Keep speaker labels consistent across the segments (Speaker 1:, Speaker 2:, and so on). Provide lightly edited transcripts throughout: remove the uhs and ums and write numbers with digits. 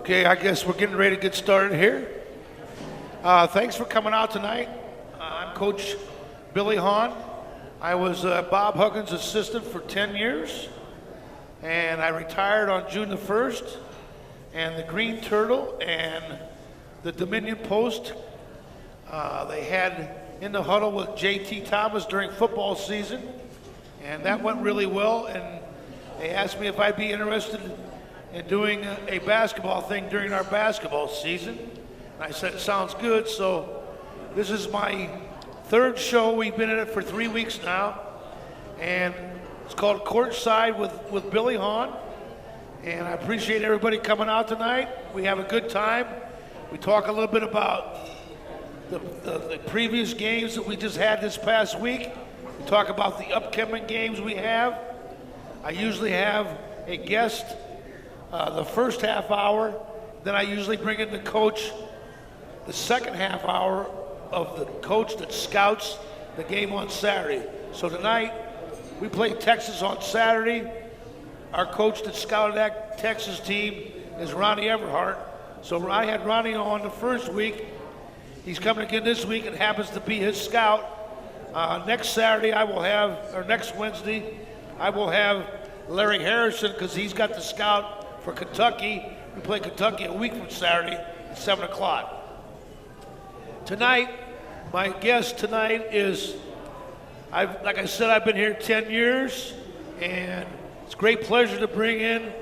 Speaker 1: Okay, I guess we're getting ready to get started here. Thanks for coming out tonight. I'm Coach Billy Hahn. I was Bob Huggins' assistant for 10 years, and I retired on June the 1st. And the Green Turtle and the Dominion Post, they had in the huddle with J.T. Thomas during football season, and that went really well. And they asked me if I'd be interested in doing a basketball thing during our basketball season. And I said, sounds good. So this is my third show. We've been in it for 3 weeks now. And it's called Courtside with Billy Hahn. And I appreciate everybody coming out tonight. We have a good time. We talk a little bit about the previous games that we just had this past week. We talk about the upcoming games we have. I usually have a guest the first half hour. Then I usually bring in the coach the second half hour of the coach that scouts the game on Saturday. So tonight, we play Texas on Saturday. Our coach that scouted that Texas team is Ronnie Everhart. So I had Ronnie on the first week. He's coming again this week. It happens to be his scout. Next Saturday next Wednesday, I will have Larry Harrison because he's got the scout for Kentucky. We play Kentucky a week from Saturday at 7 o'clock. Tonight, my guest tonight is, like I said, I've been here 10 years, and it's a great pleasure to bring in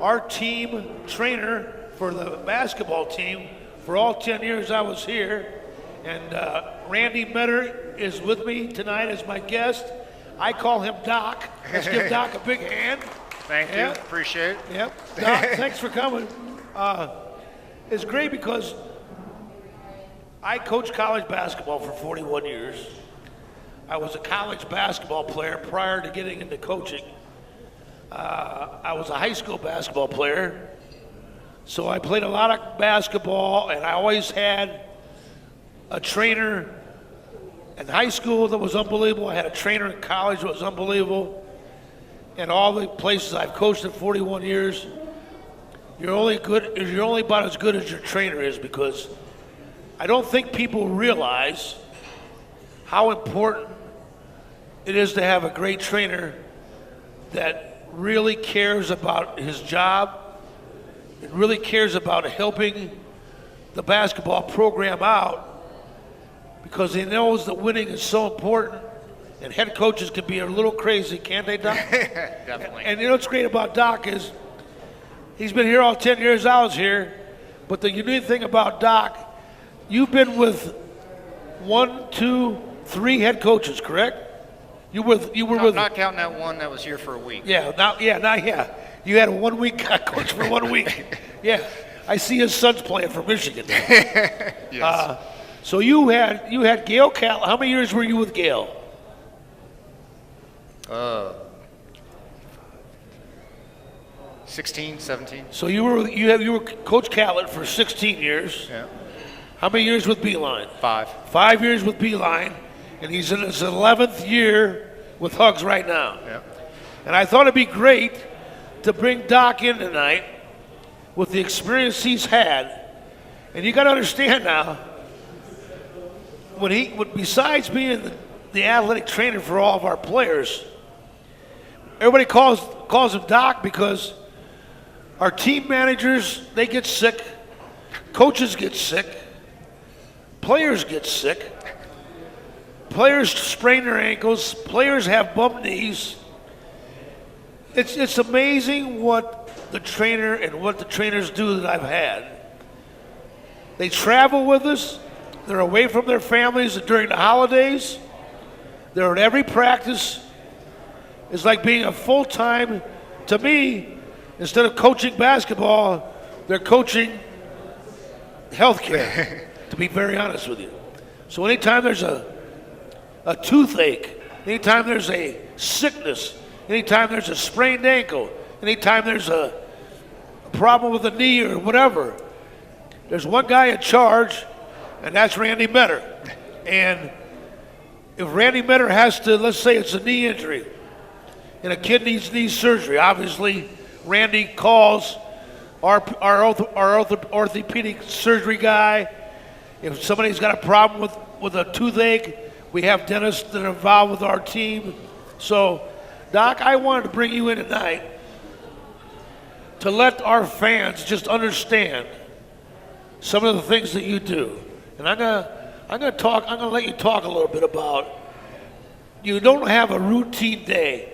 Speaker 1: our team trainer for the basketball team. For all 10 years I was here. And Randy Meador is with me tonight as my guest. I call him Doc. Let's give Doc a big hand.
Speaker 2: Thank you. Appreciate it.
Speaker 1: Yep. Doc, thanks for coming. It's great because I coached college basketball for 41 years. I was a college basketball player prior to getting into coaching. I was a high school basketball player, so I played a lot of basketball, and I always had a trainer in high school that was unbelievable. I had a trainer in college that was unbelievable. And all the places I've coached in 41 years, you're only about as good as your trainer is, because I don't think people realize how important it is to have a great trainer that really cares about his job, and really cares about helping the basketball program out, because he knows that winning is so important. And head coaches can be a little crazy, can't they, Doc?
Speaker 2: Definitely.
Speaker 1: And you know what's great about Doc is he's been here all 10 years I was here, but the unique thing about Doc, you've been with 1, 2, 3 head coaches, correct? You were with
Speaker 2: not counting that one that was here for a week.
Speaker 1: Yeah, you had a 1 week coach for 1 week. Yeah, I see his son's playing for Michigan.
Speaker 2: Yes.
Speaker 1: So you had Gail Cal. How many years were you with Gail?
Speaker 2: 16, 17.
Speaker 1: So you were Coach Catlett for 16 years.
Speaker 2: Yeah.
Speaker 1: How many years with Beeline?
Speaker 2: 5.
Speaker 1: 5 years with Beeline, and he's in his 11th year with Hugs right now.
Speaker 2: Yeah.
Speaker 1: And I thought it'd be great to bring Doc in tonight with the experience he's had. And you got to understand now, besides being the athletic trainer for all of our players, everybody calls him Doc because our team managers, they get sick, coaches get sick, players get sick, players sprain their ankles, players have bum knees. It's amazing what the trainer and what the trainers do that I've had. They travel with us. They're away from their families during the holidays. They're at every practice. It's like being a full-time, to me, instead of coaching basketball, they're coaching healthcare, to be very honest with you. So anytime there's a toothache, anytime there's a sickness, anytime there's a sprained ankle, anytime there's a problem with a knee or whatever, there's one guy in charge, and that's Randy Meador. And if Randy Meador has to, let's say it's a knee injury, and a kid needs knee surgery, obviously Randy calls our orthopedic surgery guy. If somebody's got a problem with a toothache, we have dentists that are involved with our team. So, Doc, I wanted to bring you in tonight to let our fans just understand some of the things that you do. And I'm gonna let you talk a little bit about, you don't have a routine day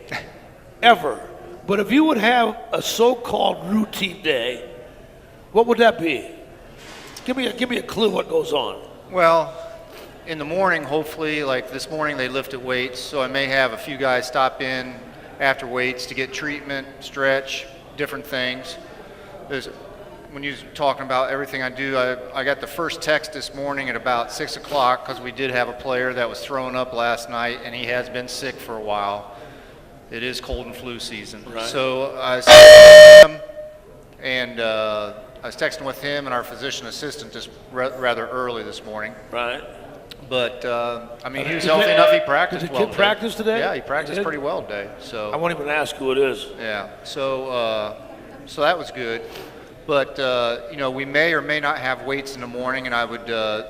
Speaker 1: ever. But if you would have a so-called routine day, what would that be? Give me a clue what goes on.
Speaker 2: Well, in the morning, hopefully, like this morning they lifted weights, so I may have a few guys stop in after weights to get treatment, stretch, different things. When you're talking about everything I do, I got the first text this morning at about 6 o'clock because we did have a player that was throwing up last night, and he has been sick for a while. It is cold and flu season.
Speaker 1: Right.
Speaker 2: So I was texting him, and I was texting with him and our physician assistant just rather early this morning.
Speaker 1: Right.
Speaker 2: But, I mean, he was healthy enough. He practiced
Speaker 1: well. Did the
Speaker 2: well
Speaker 1: kid practice today?
Speaker 2: Yeah, he practiced pretty well today. So
Speaker 1: I won't even ask who it is.
Speaker 2: yeah. So that was good. But, you know, we may or may not have weights in the morning, and I would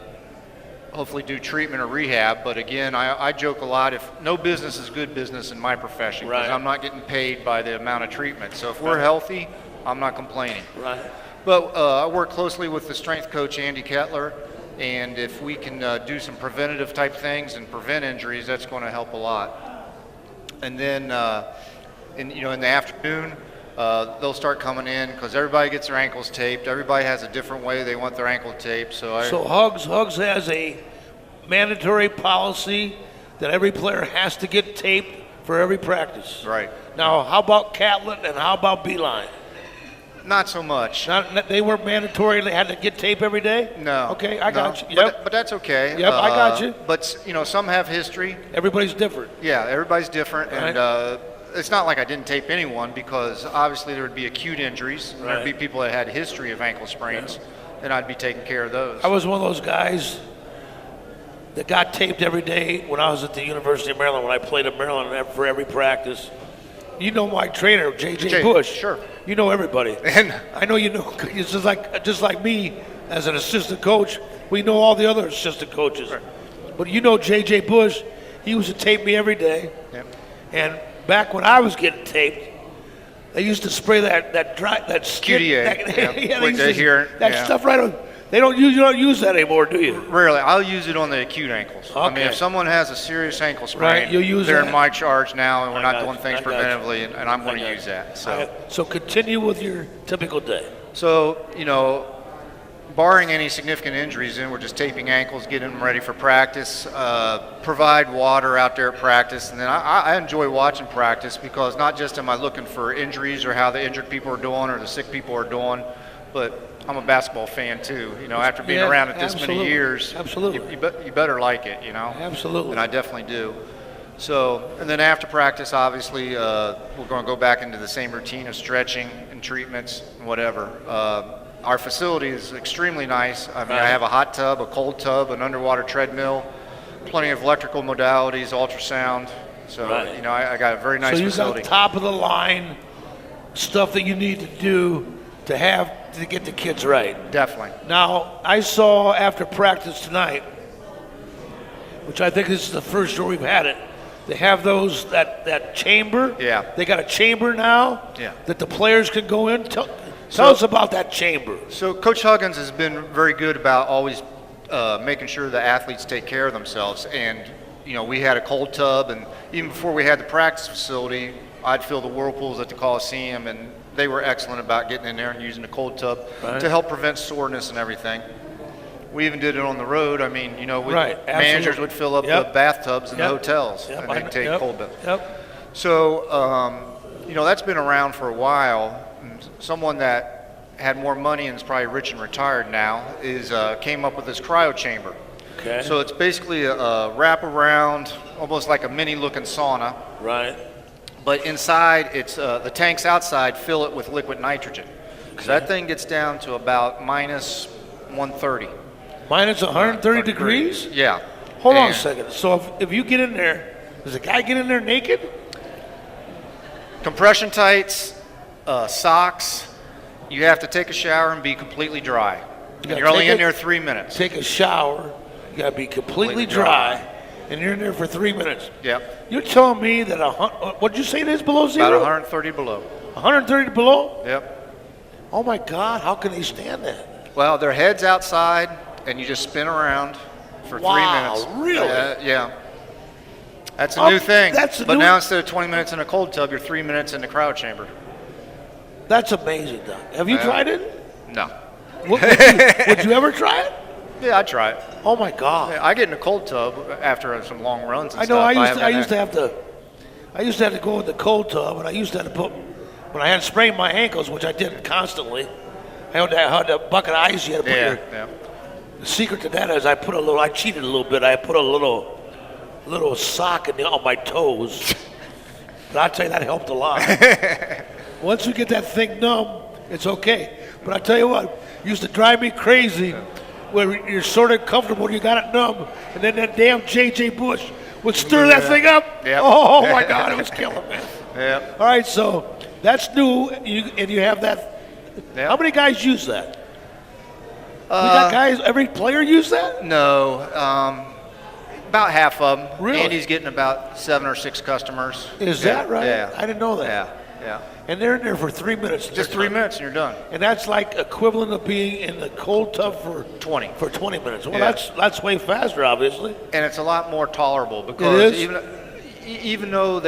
Speaker 2: hopefully do treatment or rehab. But again, I joke a lot, if no business is good business in my profession, because
Speaker 1: Right.
Speaker 2: I'm not getting paid by the amount of treatment. So if we're healthy, I'm not complaining.
Speaker 1: Right.
Speaker 2: But I work closely with the strength coach, Andy Kettler, and if we can do some preventative type things and prevent injuries, that's going to help a lot. And then, in the afternoon, they'll start coming in because everybody gets their ankles taped. Everybody has a different way they want their ankle taped. So
Speaker 1: Hugs has a mandatory policy that every player has to get taped for every practice.
Speaker 2: Right.
Speaker 1: Now, how about Catlett and how about Beeline?
Speaker 2: Not so much.
Speaker 1: They weren't mandatory. They had to get tape every day.
Speaker 2: No.
Speaker 1: Okay, I got you.
Speaker 2: But,
Speaker 1: Yep.
Speaker 2: but that's okay.
Speaker 1: Yep, I got you.
Speaker 2: But some have history.
Speaker 1: Everybody's different.
Speaker 2: Yeah, everybody's different,
Speaker 1: Right.
Speaker 2: and it's not like I didn't tape anyone because obviously there would be acute injuries. And
Speaker 1: Right.
Speaker 2: there'd be people that had history of ankle sprains, and I'd be taking care of those.
Speaker 1: I was one of those guys that got taped every day when I was at the University of Maryland, when I played at Maryland for every practice. You know my trainer, J.J. Bush.
Speaker 2: Sure.
Speaker 1: You know everybody.
Speaker 2: And
Speaker 1: I know you know. It's just like me as an assistant coach. We know all the other assistant coaches.
Speaker 2: Right.
Speaker 1: But you know J.J. Bush, he used to tape me every day.
Speaker 2: Yep.
Speaker 1: And back when I was getting taped, they used to spray that skin.
Speaker 2: QDA.
Speaker 1: That stuff right on. You don't use that anymore, do you?
Speaker 2: Rarely. I'll use it on the acute ankles. I mean,
Speaker 1: Okay.
Speaker 2: if someone has a serious ankle sprain,
Speaker 1: Right, you'll use
Speaker 2: they're
Speaker 1: that.
Speaker 2: in my charge now, and we're
Speaker 1: I
Speaker 2: not
Speaker 1: got
Speaker 2: doing
Speaker 1: you.
Speaker 2: things
Speaker 1: I got you.
Speaker 2: preventively, and I'm going
Speaker 1: I
Speaker 2: to
Speaker 1: got
Speaker 2: use
Speaker 1: you.
Speaker 2: that. So.
Speaker 1: So continue with your typical day.
Speaker 2: So, barring any significant injuries, we're just taping ankles, getting them ready for practice, provide water out there at practice. And then I enjoy watching practice because not just am I looking for injuries or how the injured people are doing or the sick people are doing, but I'm a basketball fan too. After being
Speaker 1: Yeah,
Speaker 2: around it this many
Speaker 1: absolutely.
Speaker 2: years,
Speaker 1: Absolutely.
Speaker 2: you better like it,
Speaker 1: Absolutely.
Speaker 2: And I definitely do. So, and then after practice, obviously, we're going to go back into the same routine of stretching and treatments and whatever. Our facility is extremely nice. I mean, I have a hot tub, a cold tub, an underwater treadmill, plenty of electrical modalities, ultrasound. So,
Speaker 1: Right.
Speaker 2: I got a very nice
Speaker 1: so
Speaker 2: facility.
Speaker 1: Got top of the line stuff that you need to do to get the kids right.
Speaker 2: Definitely.
Speaker 1: Now, I saw after practice tonight, which I think this is the first year we've had it, they have that chamber.
Speaker 2: Yeah.
Speaker 1: They got a chamber now.
Speaker 2: Yeah.
Speaker 1: That the players can go in. Tell us about that chamber.
Speaker 2: So Coach Huggins has been very good about always making sure the athletes take care of themselves. And, we had a cold tub, and even before we had the practice facility, I'd fill the whirlpools at the Coliseum, and they were excellent about getting in there and using the cold tub to help prevent soreness and everything. We even did it on the road. I mean, managers would fill up the bathtubs in the hotels and they'd take cold baths.
Speaker 1: Yep.
Speaker 2: So, that's been around for a while. Someone that had more money and is probably rich and retired now came up with this cryo chamber.
Speaker 1: Okay.
Speaker 2: So it's basically a wraparound, almost like a mini-looking sauna.
Speaker 1: Right.
Speaker 2: But inside, it's the tanks outside fill it with liquid nitrogen. So that thing gets down to about minus 130.
Speaker 1: Minus 130 degrees?
Speaker 2: Yeah.
Speaker 1: Hold on a second. So if you get in there, does a guy get in there naked?
Speaker 2: Compression tights, socks, You have to take a shower and be completely dry. And you're only in there 3 minutes.
Speaker 1: Take a shower. You got to be completely dry. And you're in there for 3 minutes.
Speaker 2: Yep.
Speaker 1: You're telling me that what'd you say it is below zero?
Speaker 2: About 130 below.
Speaker 1: 130 below?
Speaker 2: Yep.
Speaker 1: Oh my God! How can they stand that?
Speaker 2: Well, their head's outside, and you just spin around for 3 minutes.
Speaker 1: Wow, really?
Speaker 2: Yeah. That's a new thing.
Speaker 1: But
Speaker 2: now instead of 20 minutes in a cold tub, you're 3 minutes in the cryo chamber.
Speaker 1: That's amazing, Doc. Have you tried it?
Speaker 2: No.
Speaker 1: Would you ever try it?
Speaker 2: Yeah, I'd try it.
Speaker 1: Oh my God!
Speaker 2: Yeah, I get in a cold tub after some long runs. And
Speaker 1: I know.
Speaker 2: stuff.
Speaker 1: I used to have to go in the cold tub, and I used to have to put when I had sprained my ankles, which I did constantly. I had a bucket of ice. You had to put The secret to that is I cheated a little bit. I put a little sock on my toes. But I'll tell you, that helped a lot. Once you get that thing numb, it's okay. But I tell you what, it used to drive me crazy where you're sort of comfortable, you got it numb, and then that damn J.J. Bush would stir that thing up.
Speaker 2: Yep.
Speaker 1: Oh my God, it was killing me.
Speaker 2: Yep.
Speaker 1: All right, so that's new, and you have that.
Speaker 2: Yep.
Speaker 1: How many guys use that? We got guys, every player use that?
Speaker 2: No, about half of them.
Speaker 1: Really?
Speaker 2: Andy's getting about 7 or 6 customers.
Speaker 1: Is that right?
Speaker 2: Yeah.
Speaker 1: I didn't know that.
Speaker 2: Yeah.
Speaker 1: And they're in there for 3 minutes.
Speaker 2: Just 3 minutes and you're done.
Speaker 1: And that's like equivalent of being in the cold tub for
Speaker 2: 20
Speaker 1: minutes. Well, that's way faster, obviously.
Speaker 2: And it's a lot more tolerable because
Speaker 1: It is?
Speaker 2: even though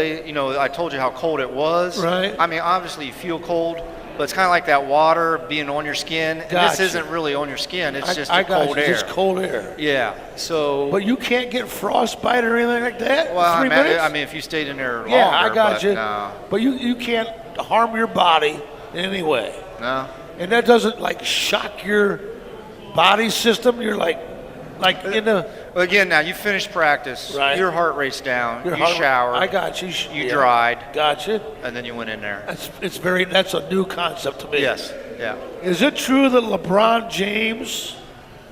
Speaker 2: I told you how cold it was.
Speaker 1: Right.
Speaker 2: I mean, obviously you feel cold, but it's kind of like that water being on your skin. And
Speaker 1: Gotcha.
Speaker 2: this isn't really on your skin. It's just cold air.
Speaker 1: It's cold air.
Speaker 2: Yeah. So.
Speaker 1: But you can't get frostbite or anything like that.
Speaker 2: Well,
Speaker 1: 3 minutes?
Speaker 2: I mean, if you stayed in there longer.
Speaker 1: Yeah, I got you.
Speaker 2: No.
Speaker 1: But you can't harm your body in any way.
Speaker 2: No.
Speaker 1: And that doesn't shock your body system. You're like in the.
Speaker 2: Well, again, now you finished practice.
Speaker 1: Right.
Speaker 2: Your heart rate's down. You
Speaker 1: heart-
Speaker 2: showered.
Speaker 1: I got you.
Speaker 2: You dried.
Speaker 1: Got you.
Speaker 2: And then you went in there.
Speaker 1: That's a new concept to me.
Speaker 2: Yes. Yeah.
Speaker 1: Is it true that LeBron James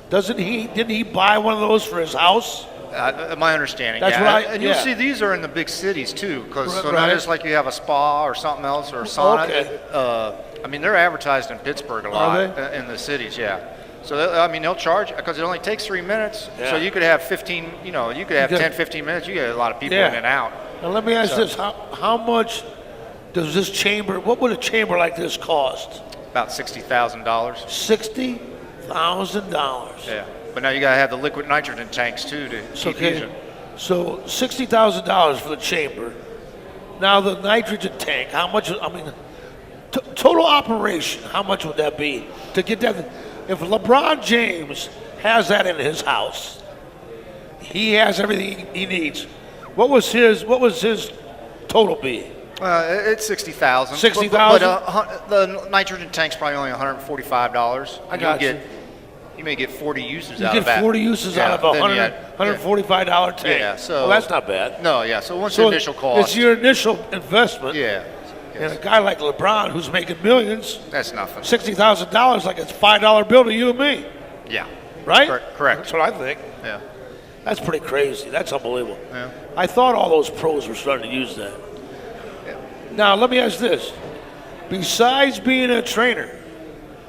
Speaker 1: didn't he buy one of those for his house?
Speaker 2: My understanding.
Speaker 1: That's
Speaker 2: yeah.
Speaker 1: right.
Speaker 2: And you'll see these are in the big cities too, because
Speaker 1: Right.
Speaker 2: not just like you have a spa or something else or a sauna.
Speaker 1: Okay.
Speaker 2: I mean, they're advertised in Pittsburgh a lot in the cities. Yeah. So they'll charge because it only takes 3 minutes.
Speaker 1: Yeah.
Speaker 2: So you could have 15. You could have 10, 15 minutes. You get a lot of people in and out.
Speaker 1: Now let me ask this: How much does this chamber? What would a chamber like this cost?
Speaker 2: About $60,000.
Speaker 1: $60,000.
Speaker 2: Yeah. But now you got to have the liquid nitrogen tanks too to keep using.
Speaker 1: So $60,000 for the chamber. Now the nitrogen tank. How much? I mean, total operation. How much would that be to get that? If LeBron James has that in his house, he has everything he needs. What was his total be?
Speaker 2: It's $60,000.
Speaker 1: $60,000?
Speaker 2: But the nitrogen tank's probably only $145.
Speaker 1: I got you.
Speaker 2: You may get 40 uses
Speaker 1: You
Speaker 2: out
Speaker 1: get
Speaker 2: of that.
Speaker 1: 40 uses out of a $145 tank.
Speaker 2: Yeah, so
Speaker 1: well, that's not bad.
Speaker 2: No, yeah. So what's the initial cost?
Speaker 1: It's your initial investment.
Speaker 2: Yeah.
Speaker 1: And a guy like LeBron, who's making millions,
Speaker 2: that's nothing.
Speaker 1: $60,000 like it's a $5 bill to you and me.
Speaker 2: Yeah.
Speaker 1: Right?
Speaker 2: Correct.
Speaker 1: That's what I think.
Speaker 2: Yeah.
Speaker 1: That's pretty crazy. That's unbelievable.
Speaker 2: Yeah.
Speaker 1: I thought all those pros were starting to use that.
Speaker 2: Yeah.
Speaker 1: Now, let me ask this. Besides being a trainer,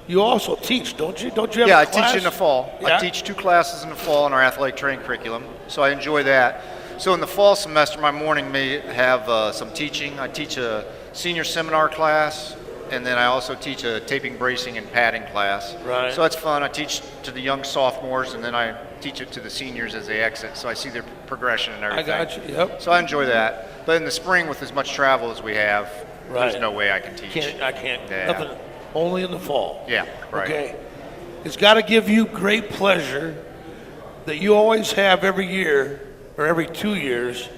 Speaker 1: you also teach, don't you? Don't you have a class?
Speaker 2: I teach in the fall.
Speaker 1: Yeah.
Speaker 2: I teach 2 classes in the fall in our athletic training curriculum, so I enjoy that. So in the fall semester, my morning may have some teaching. I teach a senior seminar class, and then I also teach a taping, bracing, and padding class.
Speaker 1: Right.
Speaker 2: So that's fun. I teach to the young sophomores, and then I teach it to the seniors as they exit, so I see their progression and everything.
Speaker 1: I got you, yep.
Speaker 2: So I enjoy that. But in the spring, with as much travel as we have,
Speaker 1: Right.
Speaker 2: there's no way I can teach.
Speaker 1: I can't.
Speaker 2: Yeah.
Speaker 1: Nothing. Only in the fall.
Speaker 2: Yeah, right.
Speaker 1: Okay. It's got to give you great pleasure that you always have every year or every 2 years,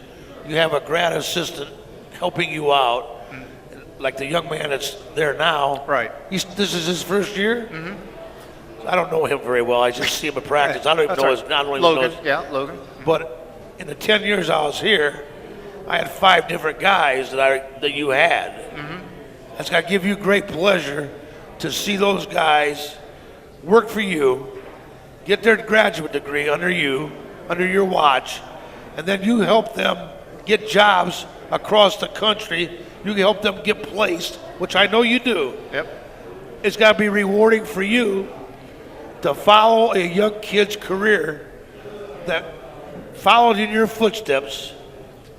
Speaker 1: you have a grad assistant helping you out, like the young man that's there now.
Speaker 2: Right.
Speaker 1: This is his first year? Mm-hmm. I don't know him very well. I just see him in practice. I don't even know his name.
Speaker 2: Logan. Yeah, Logan.
Speaker 1: But in the 10 years I was here, I had 5 different guys that you had. Mm-hmm. That's got to give you great pleasure to see those guys work for you, get their graduate degree under your watch, and then you help them get jobs across the country. You can help them get placed, which I know you do.
Speaker 2: Yep.
Speaker 1: it's got to be rewarding for you to follow a young kid's career that followed in your footsteps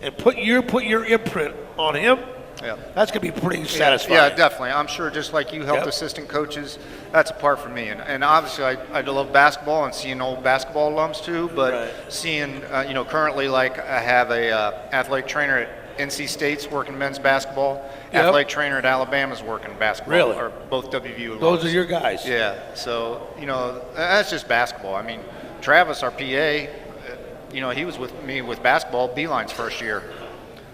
Speaker 1: and put your imprint on him.
Speaker 2: Yeah.
Speaker 1: That's going to be pretty satisfying.
Speaker 2: Yeah, definitely. I'm sure just like you helped
Speaker 1: Yep.
Speaker 2: assistant coaches, that's a part for me. And obviously I love basketball and seeing old basketball alums too, but
Speaker 1: Right.
Speaker 2: seeing, currently like I have a athletic trainer at NC State's working men's basketball,
Speaker 1: Yep.
Speaker 2: athletic trainer at Alabama's working basketball.
Speaker 1: Really?
Speaker 2: Or both WVU alums.
Speaker 1: Those are your guys.
Speaker 2: Yeah, so, that's just basketball. I mean, Travis, our PA, he was with me with basketball, Beeline's first year.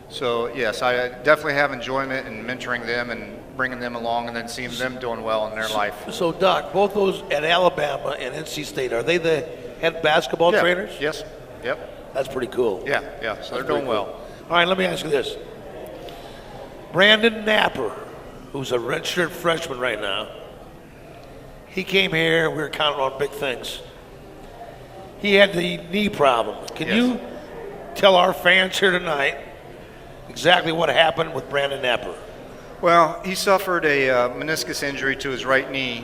Speaker 2: So, yes, I definitely have enjoyment in mentoring them and bringing them along and then seeing them doing well in their life.
Speaker 1: So, Doc, both those at Alabama and NC State, are they the head basketball
Speaker 2: Yeah,
Speaker 1: trainers?
Speaker 2: Yes, yep,
Speaker 1: That's pretty cool.
Speaker 2: yeah, so they're doing well.
Speaker 1: All right, let me ask you this. Brandon Napper, who's a redshirt freshman right now, he came here, we were counting on big things. He had the knee problem. Can
Speaker 2: Yes.
Speaker 1: you tell our fans here tonight exactly what happened with Brandon Napper?
Speaker 2: Well, he suffered a meniscus injury to his right knee,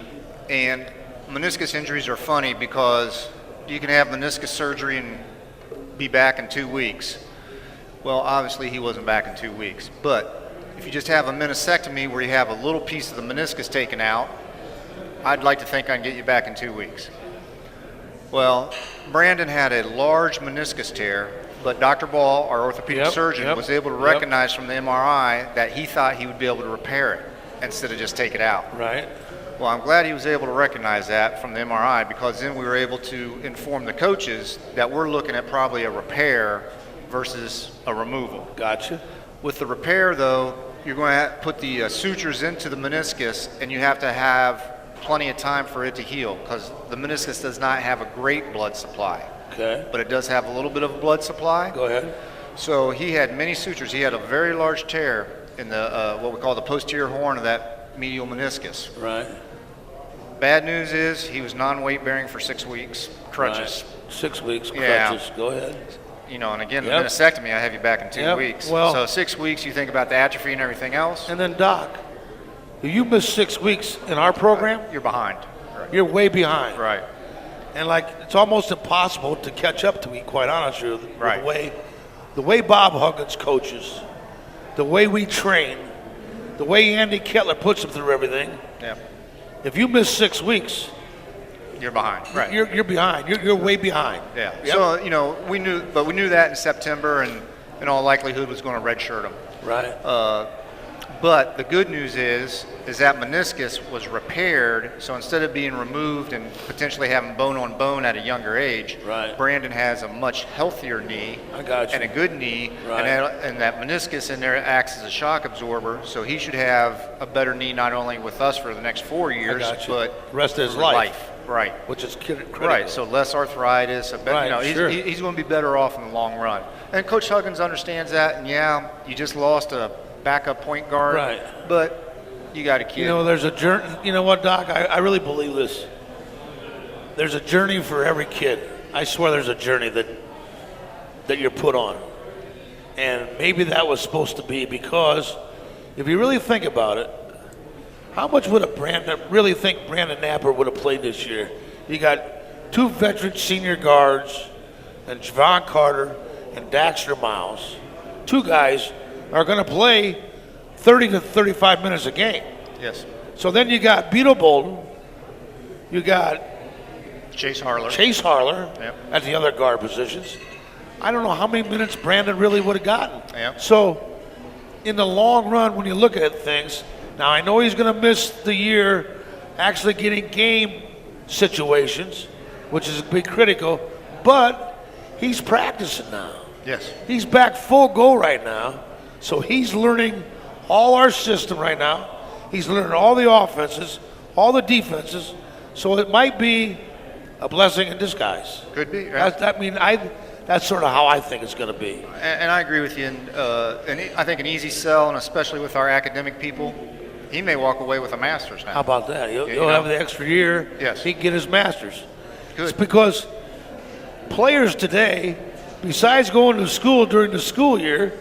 Speaker 2: and meniscus injuries are funny because you can have meniscus surgery and be back in 2 weeks. Well, obviously he wasn't back in 2 weeks, but if you just have a meniscectomy where you have a little piece of the meniscus taken out, I'd like to think I can get you back in 2 weeks. Well, Brandon had a large meniscus tear, but Dr. Ball, our orthopedic surgeon, was able to recognize from the MRI that he thought he would be able to repair it instead of just take it out.
Speaker 1: Right.
Speaker 2: Well, I'm glad he was able to recognize that from the MRI, because then we were able to inform the coaches that we're looking at probably a repair versus a removal.
Speaker 1: Gotcha.
Speaker 2: With the repair, though, you're going to put the sutures into the meniscus, and you have to have plenty of time for it to heal, because the meniscus does not have a great blood supply,
Speaker 1: Okay.
Speaker 2: but it does have a little bit of a blood supply.
Speaker 1: Go ahead.
Speaker 2: So he had many sutures. He had a very large tear in the what we call the posterior horn of that medial meniscus.
Speaker 1: Right.
Speaker 2: Bad news is he was non-weight bearing for 6 weeks, crutches.
Speaker 1: Right. 6 weeks,
Speaker 2: Yeah.
Speaker 1: crutches. Go ahead.
Speaker 2: And again,
Speaker 1: Yep.
Speaker 2: the meniscectomy, I have you back in 2
Speaker 1: Yep.
Speaker 2: weeks.
Speaker 1: Well-
Speaker 2: So 6 weeks, you think about the atrophy and everything else,
Speaker 1: And then, Doc, if you miss 6 weeks in our program,
Speaker 2: you're behind.
Speaker 1: you're way behind.
Speaker 2: Right.
Speaker 1: And it's almost impossible to catch up to me, quite honestly, with
Speaker 2: Right.
Speaker 1: the way Bob Huggins coaches, the way we train, the way Andy Kettler puts them through everything.
Speaker 2: Yeah.
Speaker 1: If you miss 6 weeks,
Speaker 2: You're behind. Right.
Speaker 1: you're behind. You're way behind.
Speaker 2: Yeah.
Speaker 1: Yep.
Speaker 2: So, we knew that in September, and in all likelihood was going to redshirt him.
Speaker 1: Right.
Speaker 2: But the good news is that meniscus was repaired, so instead of being removed and potentially having bone on bone at a younger age,
Speaker 1: Right.
Speaker 2: Brandon has a much healthier knee
Speaker 1: I got you.
Speaker 2: and a good knee,
Speaker 1: Right.
Speaker 2: and that meniscus in there acts as a shock absorber, so he should have a better knee not only with us for the next 4 years,
Speaker 1: got you.
Speaker 2: but
Speaker 1: The rest of his
Speaker 2: for
Speaker 1: life.
Speaker 2: Right.
Speaker 1: Which is critical.
Speaker 2: Right, so less arthritis,
Speaker 1: Right,
Speaker 2: he's,
Speaker 1: sure.
Speaker 2: he's going to be better off in the long run. And Coach Huggins understands that, and you just lost a backup point guard,
Speaker 1: Right.
Speaker 2: but you got a kid.
Speaker 1: There's a journey. You know what, Doc? I really believe this. There's a journey for every kid. I swear there's a journey that you're put on. And maybe that was supposed to be, because if you really think about it, how much would really think Brandon Napper would have played this year? You got 2 veteran senior guards, and Javon Carter and Daxter Miles. 2 guys are going to play 30 to 35 minutes a game.
Speaker 2: Yes.
Speaker 1: So then you got Beetle Bolden, you got
Speaker 2: Chase Harler.
Speaker 1: Chase Harler
Speaker 2: Yep.
Speaker 1: at the other guard positions. I don't know how many minutes Brandon really would have gotten.
Speaker 2: Yep.
Speaker 1: So in the long run, when you look at things, now I know he's going to miss the year actually getting game situations, which is be critical, but he's practicing now.
Speaker 2: Yes.
Speaker 1: He's back full go right now. So he's learning all our system right now. He's learning all the offenses, all the defenses. So it might be a blessing in disguise.
Speaker 2: Could be. Right?
Speaker 1: That's sort of how I think it's going to be.
Speaker 2: And I agree with you. And I think an easy sell, and especially with our academic people, he may walk away with a master's now.
Speaker 1: How about that? He'll
Speaker 2: you know.
Speaker 1: have the extra year.
Speaker 2: Yes.
Speaker 1: He can get his master's.
Speaker 2: Good.
Speaker 1: It's because players today, besides going to school during the school year,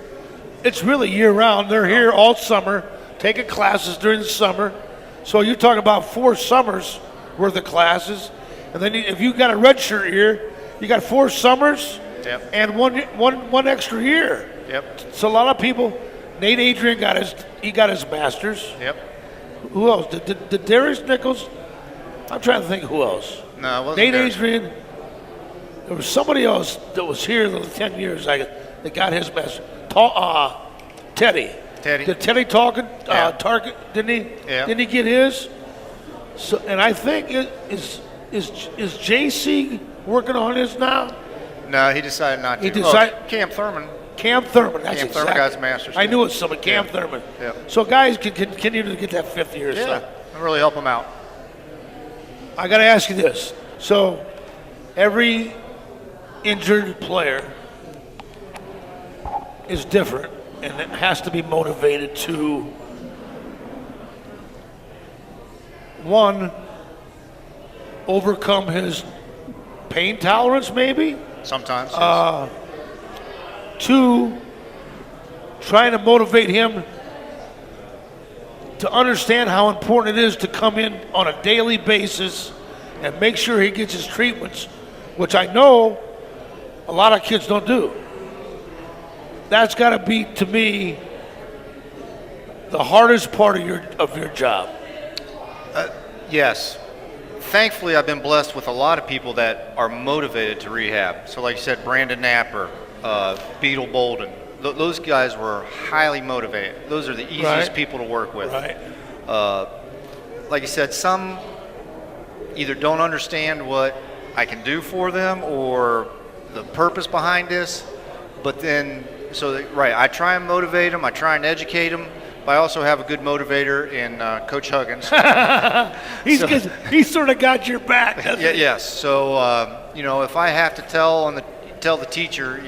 Speaker 1: it's really year round. They're here all summer, taking classes during the summer. So you're talking about 4 summers worth of classes, and then if you got a red shirt here, you got 4 summers and one extra year.
Speaker 2: Yep.
Speaker 1: So a lot of people. Nate Adrian got his master's.
Speaker 2: Yep.
Speaker 1: Who else? Did Darius Nichols? I'm trying to think who else.
Speaker 2: No, it wasn't
Speaker 1: Nate
Speaker 2: Darius.
Speaker 1: Adrian. There was somebody else that was here the 10 years that got his master's. Teddy. Did Teddy Target? Didn't he?
Speaker 2: Yeah.
Speaker 1: Didn't he get his? So, and I think is JC working on his now?
Speaker 2: No, he decided not to.
Speaker 1: He decided.
Speaker 2: Cam Thurman.
Speaker 1: Cam Thurman. That's
Speaker 2: Cam
Speaker 1: exactly.
Speaker 2: Thurman got his master's.
Speaker 1: I knew it was someone. Cam Thurman.
Speaker 2: Yeah.
Speaker 1: So guys can continue to get that 5th year.
Speaker 2: Yeah,
Speaker 1: So.
Speaker 2: and really help him out.
Speaker 1: I got to ask you this. So every injured player is different, and it has to be motivated to, one, overcome his pain tolerance, maybe.
Speaker 2: Sometimes.
Speaker 1: 2, trying to motivate him to understand how important it is to come in on a daily basis and make sure he gets his treatments, which I know a lot of kids don't do. That's got to be, to me, the hardest part of your job.
Speaker 2: Yes. Thankfully, I've been blessed with a lot of people that are motivated to rehab. So like you said, Brandon Napper, Beetle Bolden, those guys were highly motivated. Those are the easiest people to work with.
Speaker 1: Right.
Speaker 2: Like you said, some either don't understand what I can do for them or the purpose behind this, but then, I try and motivate them, I try and educate them, but I also have a good motivator in Coach Huggins.
Speaker 1: He sort of got your back, doesn't he?
Speaker 2: Yes. So, if I have to tell the teacher,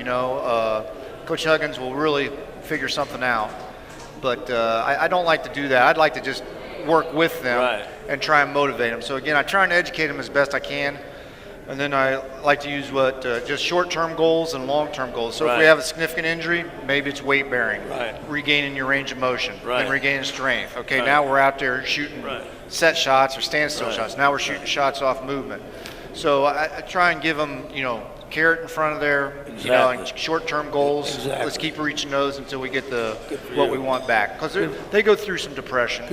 Speaker 2: Coach Huggins will really figure something out. But I don't like to do that. I'd like to just work with them and try and motivate them. So again, I try and educate them as best I can. And then I like to use just short-term goals and long-term goals. So if we have a significant injury, maybe it's weight bearing, regaining your range of motion, and regaining strength. Okay, now we're out there shooting set shots or standstill shots. Now we're shooting shots off movement. So I try and give them, carrot in front of their, and short-term goals.
Speaker 1: Exactly.
Speaker 2: Let's keep reaching those until we get what we want back. Because they go through some depression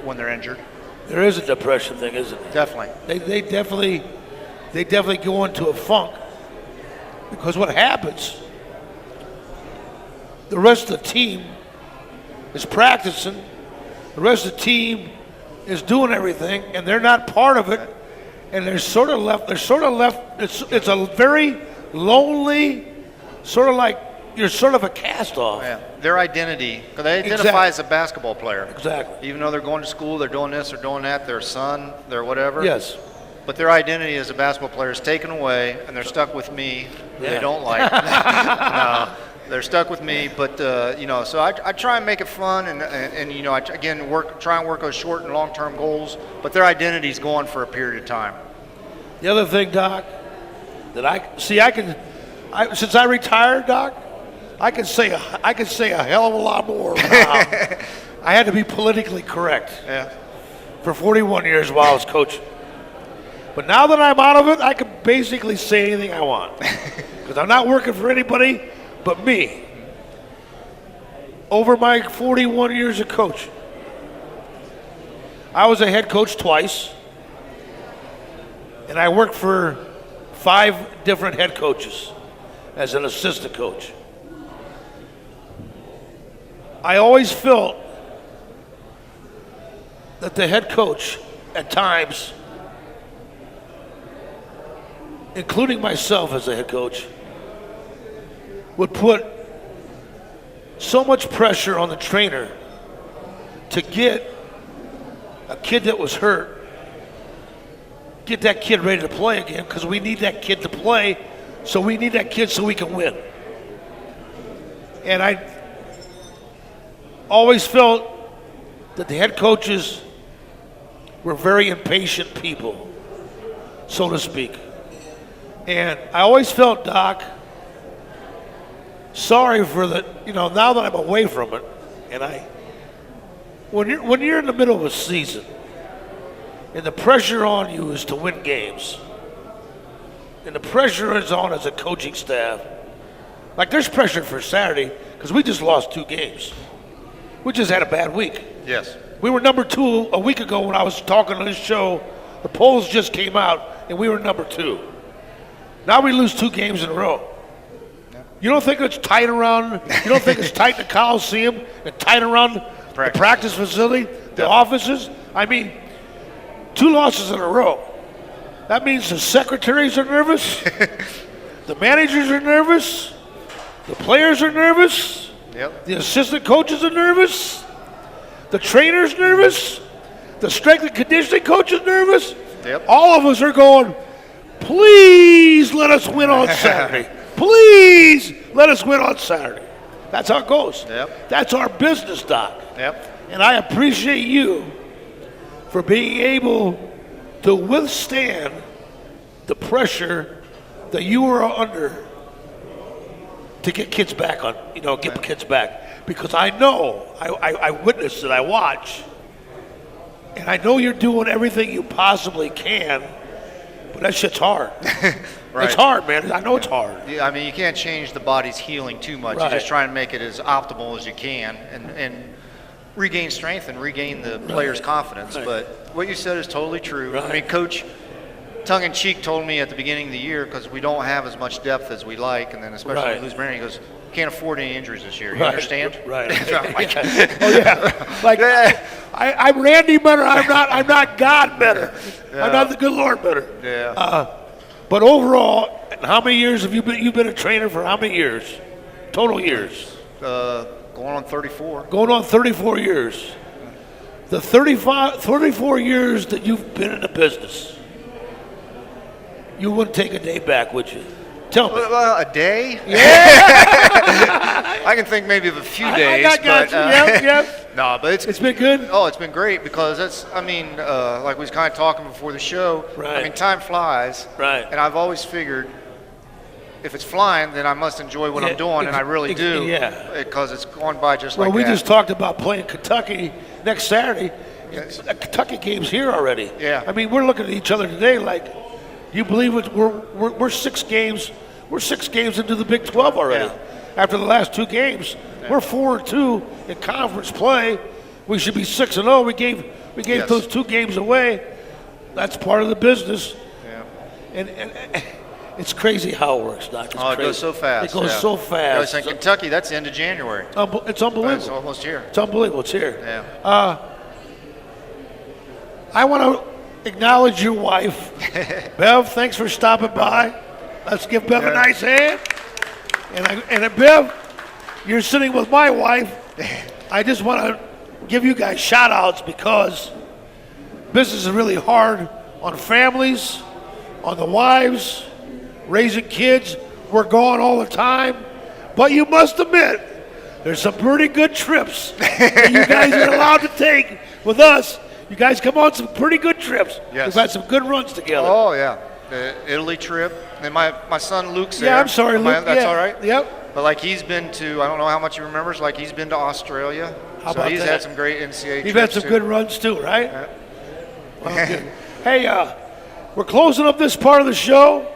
Speaker 2: when they're injured.
Speaker 1: There is a depression thing, isn't there?
Speaker 2: Definitely.
Speaker 1: They definitely go into a funk, because what happens, the rest of the team is practicing, the rest of the team is doing everything, and they're not part of it, and they're sort of left. It's a very lonely, sort of like you're sort of a cast-off.
Speaker 2: Yeah. Their identity, because they identify as a basketball player.
Speaker 1: Exactly.
Speaker 2: Even though they're going to school, they're doing this, they're doing that, their son, their whatever.
Speaker 1: Yes.
Speaker 2: But their identity as a basketball player is taken away, and they're stuck with me. They don't like. No, they're stuck with me. But so I try and make it fun, and I try and work on short and long-term goals. But their identity is gone for a period of time.
Speaker 1: The other thing, Doc, that since I retired, Doc, I can say a hell of a lot more. I had to be politically correct.
Speaker 2: Yeah.
Speaker 1: For 41 years while I was coaching. But now that I'm out of it, I can basically say anything I want. Because I'm not working for anybody but me. Over my 41 years of coaching, I was a head coach twice. And I worked for 5 different head coaches as an assistant coach. I always felt that the head coach, at times, including myself as a head coach, would put so much pressure on the trainer to get a kid that was hurt, get that kid ready to play again, because we need that kid to play, so we need that kid so we can win. And I always felt that the head coaches were very impatient people, so to speak. And I always felt, Doc, sorry for now that I'm away from it, and when you're in the middle of a season, and the pressure on you is to win games. And the pressure is on as a coaching staff. Like there's pressure for Saturday because we just lost 2 games. We just had a bad week.
Speaker 2: Yes.
Speaker 1: We were number 2 a week ago when I was talking on this show. The polls just came out and we were number 2. Now we lose 2 games in a row. You don't think it's tight around, you don't think it's tight in the Coliseum and tight around the practice facility, the offices? I mean, 2 losses in a row. That means the secretaries are nervous, the managers are nervous, the players are nervous, the assistant coaches are nervous, the trainer's nervous, the strength and conditioning coach is nervous. All of us are going, please let us win on Saturday. Please let us win on Saturday. That's how it goes. That's our business, Doc. And I appreciate you for being able to withstand the pressure that you were under to get kids back on, get kids back. Because I know, I witnessed it, I watch, and I know you're doing everything you possibly can, but that shit's hard. It's hard, man. I know it's hard.
Speaker 2: Yeah, I mean, you can't change the body's healing too much. You're just trying to make it as optimal as you can and regain strength and regain the player's confidence. But what you said is totally true. I mean, Coach, tongue-in-cheek, told me at the beginning of the year, because we don't have as much depth as we like, and then especially when we lose Brandon, he goes, can't afford any injuries this year. You understand?
Speaker 1: Like, like I'm Randy better. I'm not God better. I'm not the good Lord better. But overall, how many years have you've been a trainer for? How many years? Total years?
Speaker 2: Going on 34.
Speaker 1: Going on 34 years. The 34 years that you've been in the business, you wouldn't take a day back, would you? Tell me.
Speaker 2: A day?
Speaker 1: Yeah.
Speaker 2: I can think maybe of a few days.
Speaker 1: I got you.
Speaker 2: No, but
Speaker 1: it's been good.
Speaker 2: Oh, it's been great because like we was kind of talking before the show. I mean, time flies. And I've always figured if it's flying, then I must enjoy what I'm doing, and I really do. Because it's going by just like that.
Speaker 1: Well, we just talked about playing Kentucky next Saturday. The Kentucky game's here already. I mean, we're looking at each other today like, you believe it? We're 6 games. We're 6 games into the Big 12 already. After the last 2 games, we're 4-2 in conference play. We should be 6-0. We gave those 2 games away. That's part of the business. And it's crazy how it works, Doc.
Speaker 2: It goes so fast.
Speaker 1: It goes so fast.
Speaker 2: In Kentucky, that's the end of January.
Speaker 1: It's unbelievable.
Speaker 2: It's almost here.
Speaker 1: It's unbelievable. It's here. I want to acknowledge your wife. Bev, thanks for stopping by. Let's give Bev a nice hand. And Bev, you're sitting with my wife. I just want to give you guys shout outs because business is really hard on families, on the wives, raising kids. We're gone all the time. But you must admit, there's some pretty good trips that you guys are allowed to take with us. You guys come on some pretty good trips. We've had some good runs together.
Speaker 2: Oh, yeah. The Italy trip. And my son Luke's there.
Speaker 1: Yeah, I'm sorry, Luke.
Speaker 2: That's all right?
Speaker 1: Yep.
Speaker 2: But like he's been to, I don't know how much he remembers, like he's been to Australia.
Speaker 1: How about
Speaker 2: he's
Speaker 1: that?
Speaker 2: had some great NCAA trips.
Speaker 1: You've had some good runs too, right? Well, good. Hey, we're closing up this part of the show.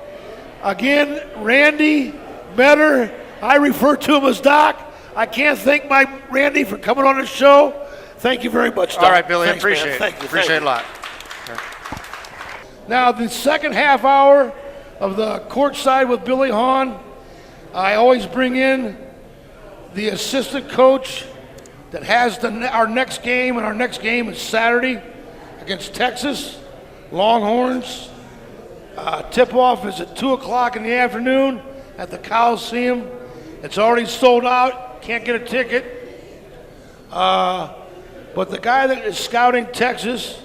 Speaker 1: Again, Randy Meador, I refer to him as Doc. I can't thank my Randy for coming on the show. Thank you very much, Doc.
Speaker 2: All right, Billy,
Speaker 1: Thanks,
Speaker 2: appreciate it.
Speaker 1: Thank you.
Speaker 2: Appreciate it a lot.
Speaker 1: Now, the second half hour of the Courtside with Billy Hahn, I always bring in the assistant coach that has our next game, and our next game is Saturday against Texas, Longhorns. Tip-off is at 2 o'clock in the afternoon at the Coliseum. It's already sold out. Can't get a ticket. But the guy that is scouting Texas,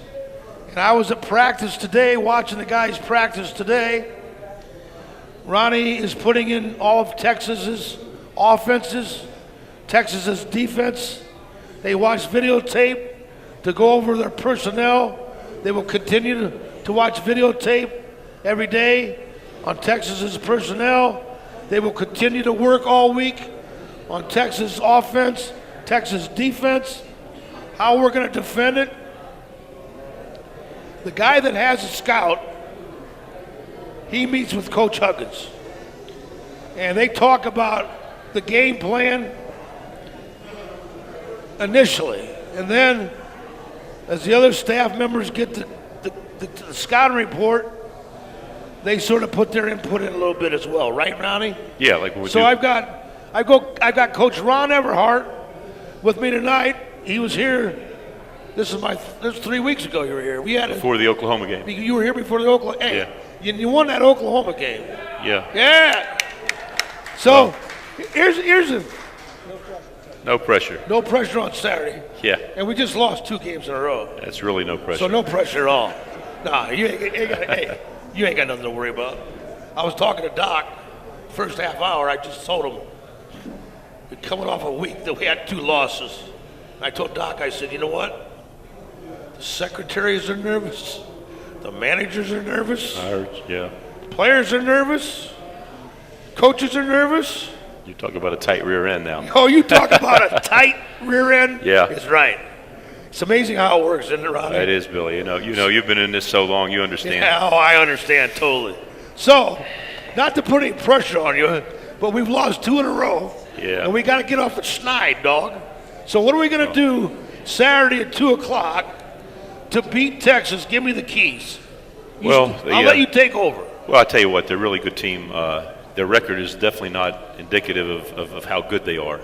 Speaker 1: and I was at practice today, watching the guys practice today. Ronnie is putting in all of Texas's offenses, Texas's defense. They watch videotape to go over their personnel. They will continue to watch videotape every day on Texas's personnel. They will continue to work all week on Texas offense, Texas defense, how we're going to defend it. the guy that has a scout, he meets with Coach Huggins. And they talk about the game plan initially. And then as the other staff members get the scouting report, they sort of put their input in a little bit as well, right, Ronnie?
Speaker 3: Yeah, like what we
Speaker 1: so
Speaker 3: do.
Speaker 1: I've got Coach Ron Everhart with me tonight. He was here. This was 3 weeks ago. You were here. We had
Speaker 3: Before the Oklahoma game.
Speaker 1: You were here before the Oklahoma. Hey,
Speaker 3: Yeah.
Speaker 1: you won that Oklahoma game.
Speaker 3: Yeah.
Speaker 1: Yeah. So here's
Speaker 3: No pressure.
Speaker 1: no pressure on Saturday,
Speaker 3: Yeah.
Speaker 1: and we just lost 2 games in a row.
Speaker 3: That's really no pressure.
Speaker 1: So no pressure at all. Nah, you ain't got nothing to worry about. I was talking to Doc, first half hour, I just told him, we're coming off a week that we had 2 losses. I told Doc, I said, you know what? The secretaries are nervous. The managers are nervous.
Speaker 3: Yeah.
Speaker 1: Players are nervous. Coaches are nervous.
Speaker 3: You talk about a tight rear end now.
Speaker 1: Oh, you talk about a tight rear end?
Speaker 3: Yeah.
Speaker 1: It's right. It's amazing how it works, isn't it, Ronnie?
Speaker 3: It is, Billy. You know, you've been in this so long, you understand.
Speaker 1: Yeah, oh, I understand totally. So, not to put any pressure on you, but we've lost 2 in a row.
Speaker 3: Yeah.
Speaker 1: And we got to get off the schneid, dog. So what are we going to do Saturday at 2 o'clock to beat Texas? Give me the keys. I'll let you take over.
Speaker 3: Well, I'll tell you what, they're a really good team. Their record is definitely not indicative of how good they are.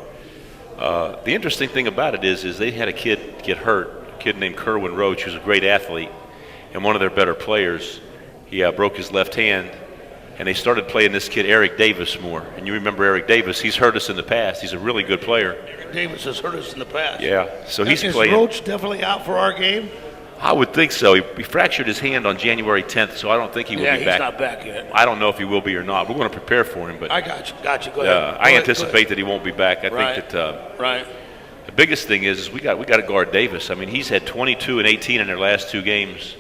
Speaker 3: The interesting thing about it is they had a kid get hurt, a kid named Kerwin Roach, who's a great athlete and one of their better players. He broke his left hand, and they started playing this kid, Eric Davis, more. And you remember Eric Davis, he's hurt us in the past. He's a really good player.
Speaker 1: Eric Davis has hurt us in the past.
Speaker 3: Yeah, so he's
Speaker 1: Is
Speaker 3: playing.
Speaker 1: Roach definitely out for our game?
Speaker 3: I would think so. He fractured his hand on January 10th, so I don't think he will be back.
Speaker 1: Yeah, he's not back yet.
Speaker 3: I don't know if he will be or not. We're going to prepare for him. But
Speaker 1: I got you. Go ahead.
Speaker 3: I anticipate that he won't be back. I think that
Speaker 1: right.
Speaker 3: the biggest thing is we got to guard Davis. I mean, he's had 22 and 18 in their last 2 games.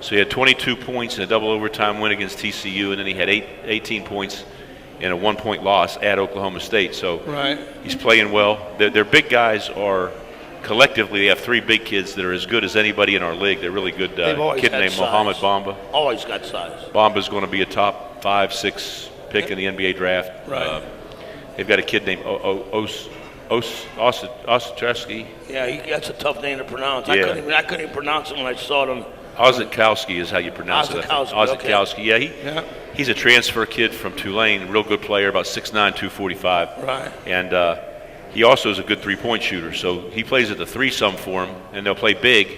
Speaker 3: So he had 22 points in a double overtime win against TCU, and then he had 18 points in a 1-point loss at Oklahoma State. So he's playing well. Their big guys are collectively, they have 3 big kids that are as good as anybody in our league. They're really good. Kid named
Speaker 1: size.
Speaker 3: Mohamed Bamba.
Speaker 1: Always got size.
Speaker 3: Bamba's going to be a top 5, 6 pick in the NBA draft.
Speaker 1: Right.
Speaker 3: They've got a kid named Ostrowski.
Speaker 1: Yeah, that's a tough name to pronounce.
Speaker 3: Yeah.
Speaker 1: I couldn't even pronounce it when I saw them.
Speaker 3: Ozikowski is how you pronounce it.
Speaker 1: Ozikowski,
Speaker 3: Yeah, he's a transfer kid from Tulane, real good player, about 6'9", 245.
Speaker 1: Right.
Speaker 3: And he also is a good 3-point shooter. So he plays at the 3-some for him, and they'll play big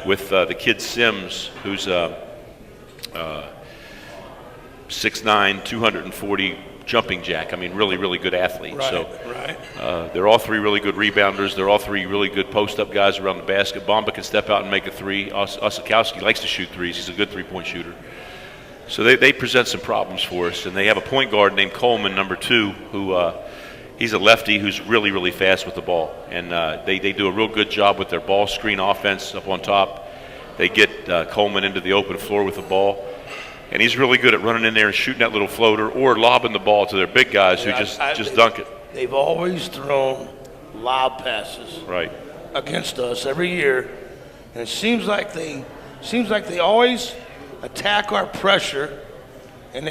Speaker 3: with the kid Sims, who's 6'9", 240 jumping jack. I mean, really, really good athlete. They're all 3 really good rebounders. They're all 3 really good post-up guys around the basket. Bamba can step out and make a 3. Osikowski likes to shoot 3s. He's a good 3-point shooter. So they present some problems for us. And they have a point guard named Coleman, number 2, who he's a lefty who's really, really fast with the ball. And they do a real good job with their ball screen offense up on top. They get Coleman into the open floor with the ball. And he's really good at running in there and shooting that little floater or lobbing the ball to their big guys who just dunk it.
Speaker 1: They've always thrown lob passes against us every year, and it seems like they always attack our pressure, and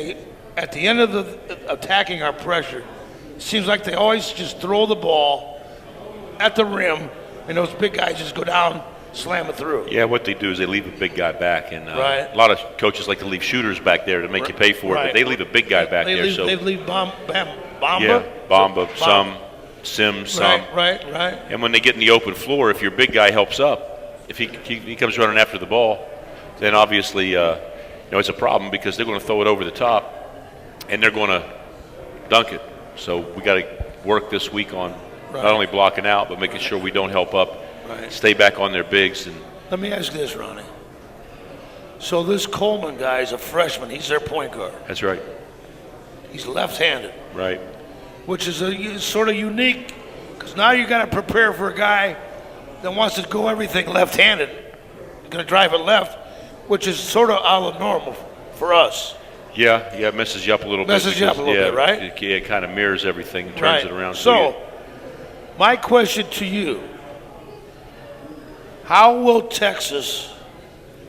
Speaker 1: at the end of attacking our pressure, it seems like they always just throw the ball at the rim, and those big guys just go down, slam it through.
Speaker 3: Yeah, what they do is they leave a big guy back, and a lot of coaches like to leave shooters back there to make you pay for it, but they leave a big guy back there.
Speaker 1: They leave Bamba.
Speaker 3: Yeah, Bamba, some, Sims, some.
Speaker 1: Right.
Speaker 3: And when they get in the open floor, if your big guy helps up, if he comes running after the ball, then obviously it's a problem because they're going to throw it over the top, and they're going to dunk it. So we got to work this week on not only blocking out, but making sure we don't help up. Stay back on their bigs. And
Speaker 1: let me ask you this, Ronnie. So this Coleman guy is a freshman. He's their point guard.
Speaker 3: That's right.
Speaker 1: He's left-handed.
Speaker 3: Right.
Speaker 1: Which is sort of unique because now you got to prepare for a guy that wants to go everything left-handed. You're going to drive it left, which is sort of out of normal for us.
Speaker 3: Yeah, it messes you up a little bit.
Speaker 1: Messes you up a little bit, right?
Speaker 3: It kind of mirrors everything and turns it around.
Speaker 1: So my question to you, how will Texas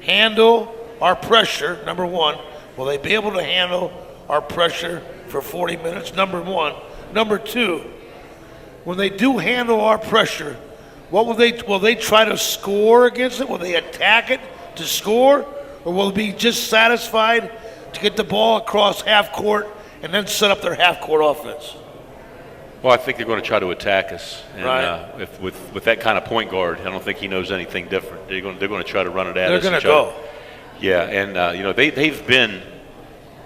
Speaker 1: handle our pressure, number one? Will they be able to handle our pressure for 40 minutes, number one? Number two, when they do handle our pressure, will they try to score against it? Will they attack it to score? Or will they be just satisfied to get the ball across half court and then set up their half court offense?
Speaker 3: Well, I think they're going to try to attack us. And
Speaker 1: right.
Speaker 3: With that kind of point guard, I don't think he knows anything different. They're going to try to run it at us.
Speaker 1: They're going to go.
Speaker 3: Yeah, and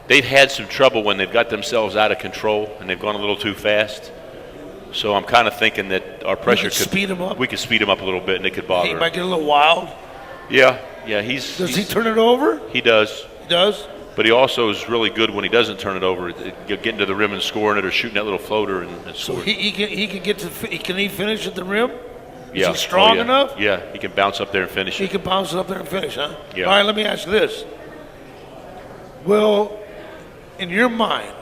Speaker 3: they've had some trouble when they've got themselves out of control and they've gone a little too fast. So I'm kind of thinking that our pressure could
Speaker 1: speed them up.
Speaker 3: We could speed them up a little bit, and it could bother.
Speaker 1: He might get a little wild.
Speaker 3: Yeah.
Speaker 1: Does he turn it over?
Speaker 3: He does.
Speaker 1: He does.
Speaker 3: But he also is really good when he doesn't turn it over, getting to the rim and scoring it, or shooting that little floater and
Speaker 1: So
Speaker 3: scoring.
Speaker 1: he can get to. Can he finish at the rim?
Speaker 3: Yeah.
Speaker 1: Is he strong
Speaker 3: yeah.
Speaker 1: enough?
Speaker 3: Yeah, he can bounce up there and finish
Speaker 1: He
Speaker 3: it.
Speaker 1: can bounce it up there and finish, huh?
Speaker 3: Yeah.
Speaker 1: All right, let me ask you this. Will, in your mind,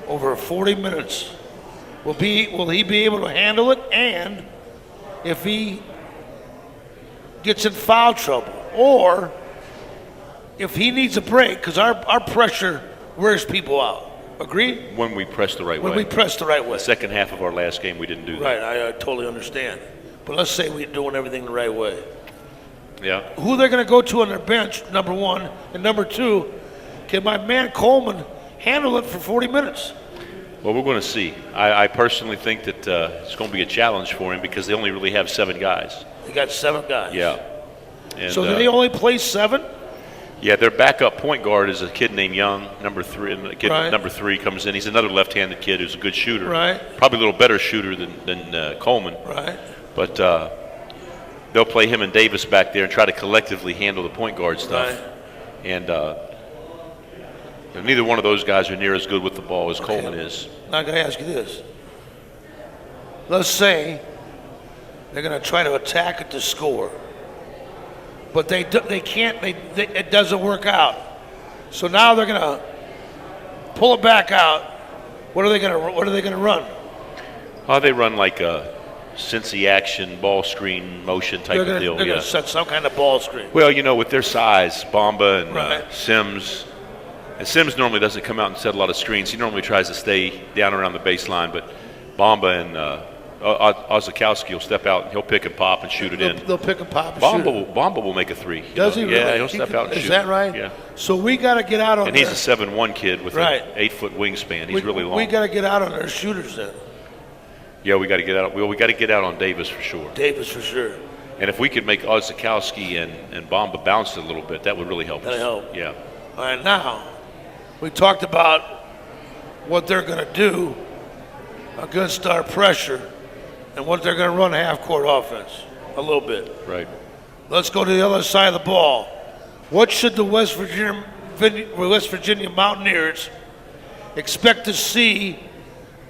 Speaker 1: over 40 minutes, will he be able to handle it? And if he gets in foul trouble, or if he needs a break, because our pressure wears people out. Agree?
Speaker 3: When we press the right way.
Speaker 1: When we press the right way.
Speaker 3: The second half of our last game, we didn't do that.
Speaker 1: Right, I totally understand. But let's say we're doing everything the right way.
Speaker 3: Yeah.
Speaker 1: Who they're going to go to on their bench, number one, and number two, can my man Coleman handle it for 40 minutes?
Speaker 3: Well, we're going to see. I personally think that it's going to be a challenge for him because they only really have 7 guys.
Speaker 1: They got 7 guys.
Speaker 3: Yeah. And,
Speaker 1: so do they only play 7?
Speaker 3: Yeah, their backup point guard is a kid named Young, number 3. And the kid
Speaker 1: Right.
Speaker 3: number 3 comes in. He's another left-handed kid who's a good shooter.
Speaker 1: Right.
Speaker 3: Probably a little better shooter than Coleman.
Speaker 1: Right.
Speaker 3: But they'll play him and Davis back there and try to collectively handle the point guard stuff.
Speaker 1: Right.
Speaker 3: And neither one of those guys are near as good with the ball as Coleman is.
Speaker 1: Now I got to ask you this. Let's say they're going to try to attack it to score, but they can't. It doesn't work out. So now they're going to pull it back out. What are they going to run?
Speaker 3: They run like a Cincy action, ball screen, motion type of deal.
Speaker 1: They're going to set some kind of ball screen.
Speaker 3: Well, with their size, Bamba and
Speaker 1: Right.
Speaker 3: Sims. And Sims normally doesn't come out and set a lot of screens. He normally tries to stay down around the baseline. But Bamba and Ozakowski will step out and he'll pick and pop and shoot it in.
Speaker 1: They'll pick and pop and shoot it.
Speaker 3: Bamba will make a 3.
Speaker 1: Does he really?
Speaker 3: Yeah, he'll step out and shoot.
Speaker 1: Is that right?
Speaker 3: Yeah.
Speaker 1: So we got to get out on
Speaker 3: And he's a 7'1" kid with
Speaker 1: Right.
Speaker 3: an 8-foot wingspan. He's really long.
Speaker 1: We got to get out on their shooters then.
Speaker 3: Yeah, we got to get out. Well, we got to get out on Davis for sure.
Speaker 1: Davis for sure.
Speaker 3: And if we could make Ozakowski and Bamba bounce a little bit, that would really help us.
Speaker 1: That'd help.
Speaker 3: Yeah.
Speaker 1: All right, now we talked about what they're going to do against our pressure and what they're going to run half-court offense a little bit.
Speaker 3: Right.
Speaker 1: Let's go to the other side of the ball. What should the West Virginia Mountaineers expect to see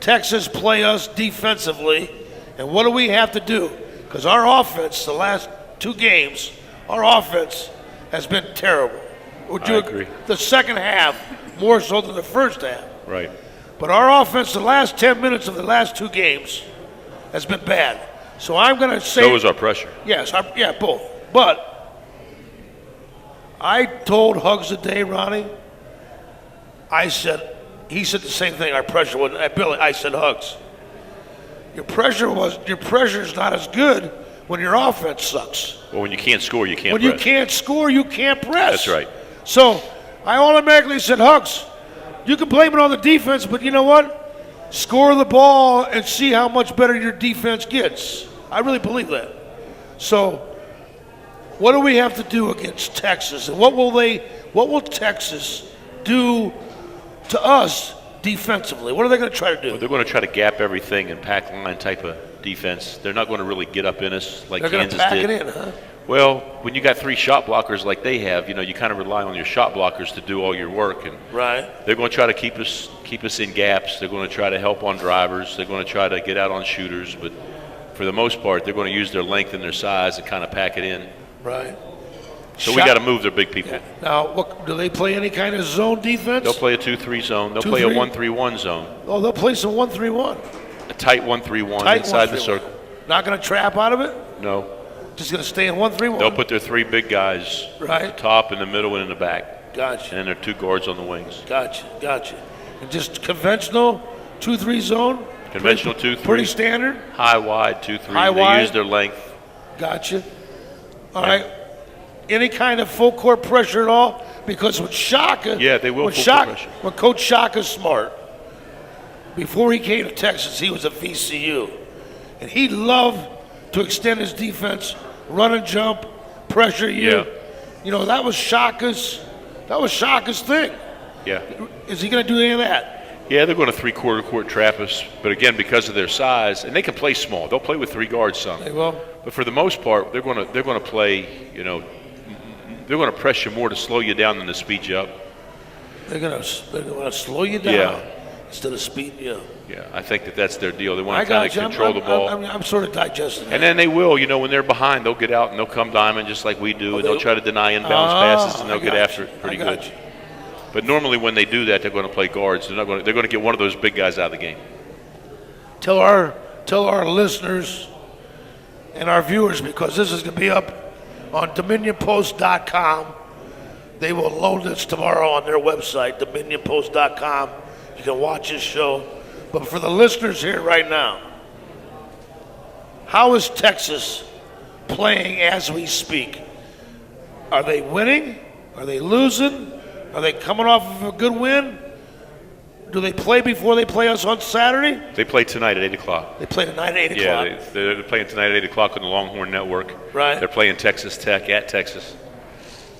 Speaker 1: Texas play us defensively, and what do we have to do? Because our offense, the last 2 games, our offense has been terrible. Would you
Speaker 3: I agree.
Speaker 1: The second half, more so than the first half.
Speaker 3: Right.
Speaker 1: But our offense, the last 10 minutes of the last 2 games, has been bad. So I'm going to say.
Speaker 3: So is our pressure.
Speaker 1: Yes, both. But I told Hugs today, Ronnie. He said the same thing. Our pressure wasn't. Billy, I said, Hugs, your pressure is not as good when your offense sucks.
Speaker 3: Well, when you can't score, you can't
Speaker 1: When
Speaker 3: press.
Speaker 1: you can't score, you can't press.
Speaker 3: That's right.
Speaker 1: So I automatically said, Hugs, you can blame it on the defense, but you know what? Score the ball and see how much better your defense gets. I really believe that. So what do we have to do against Texas? And what will Texas do to us defensively? What are they going to try to do?
Speaker 3: Well, they're going to try to gap everything and pack line type of defense. They're not going to really get up in us like
Speaker 1: They're going to
Speaker 3: Kansas
Speaker 1: pack
Speaker 3: did.
Speaker 1: it in, huh?
Speaker 3: Well, when you got 3 shot blockers like they have, you kind of rely on your shot blockers to do all your work, and
Speaker 1: Right.
Speaker 3: they're going to try to keep us in gaps. They're going to try to help on drivers. They're going to try to get out on shooters, but for the most part, they're going to use their length and their size and kind of pack it in.
Speaker 1: Right.
Speaker 3: So we got to move their big people.
Speaker 1: Now, do they play any kind of zone defense?
Speaker 3: They'll play a 2-3 zone. They'll play a 1-3-1 zone.
Speaker 1: Oh, they'll play some 1-3-1.
Speaker 3: A tight 1-3-1
Speaker 1: Tight
Speaker 3: inside
Speaker 1: 1-3-1.
Speaker 3: the circle.
Speaker 1: Not going to trap out of it?
Speaker 3: No.
Speaker 1: Just going to stay in 1-3-1.
Speaker 3: They'll put their three big guys
Speaker 1: Right.
Speaker 3: at the top, in the middle, and in the back.
Speaker 1: Gotcha.
Speaker 3: And then their two guards on the wings.
Speaker 1: Gotcha. And just conventional 2-3 zone?
Speaker 3: Conventional 2-3.
Speaker 1: Pretty standard?
Speaker 3: High, wide, 2-3.
Speaker 1: High,
Speaker 3: they
Speaker 1: wide.
Speaker 3: use their length.
Speaker 1: Gotcha. All right. Any kind of full court pressure at all? Because with Shaka,
Speaker 3: Yeah, they will
Speaker 1: when
Speaker 3: full court pressure.
Speaker 1: When Coach Shaka's smart, before he came to Texas, he was at VCU, and he loved to extend his defense, run and jump, pressure you.
Speaker 3: Yeah.
Speaker 1: You know, that was Shaka's thing.
Speaker 3: Yeah.
Speaker 1: Is he going to do any of that?
Speaker 3: Yeah, they're going to three-quarter court trap us, but again, because of their size, and they can play small. They'll play with three guards some.
Speaker 1: They will.
Speaker 3: But for the most part, they're going to play. You know, they're going to press you more to slow you down than to speed you up.
Speaker 1: They're going to slow you down
Speaker 3: Yeah.
Speaker 1: instead of speeding you up.
Speaker 3: Yeah, I think that's their deal. They
Speaker 1: I
Speaker 3: want to
Speaker 1: got
Speaker 3: kind
Speaker 1: you.
Speaker 3: of control the ball.
Speaker 1: I'm sort of digesting that.
Speaker 3: And then they will, you know, when they're behind, they'll get out and they'll come diamond just like we do, and they'll try to deny inbounds passes, and they'll get after it pretty good.
Speaker 1: You.
Speaker 3: But normally when they do that, they're going to play guards. They're going to get one of those big guys out of the game.
Speaker 1: Tell our listeners and our viewers, because this is going to be up on DominionPost.com. They will load this tomorrow on their website, DominionPost.com. You can watch this show. But for the listeners here right now, how is Texas playing as we speak? Are they winning? Are they losing? Are they coming off of a good win? Do they play before they play us on Saturday?
Speaker 3: They play tonight at 8 o'clock.
Speaker 1: They play tonight at 8
Speaker 3: Yeah,
Speaker 1: o'clock.
Speaker 3: they're playing tonight at 8 o'clock on the Longhorn Network.
Speaker 1: Right.
Speaker 3: They're playing Texas Tech at Texas.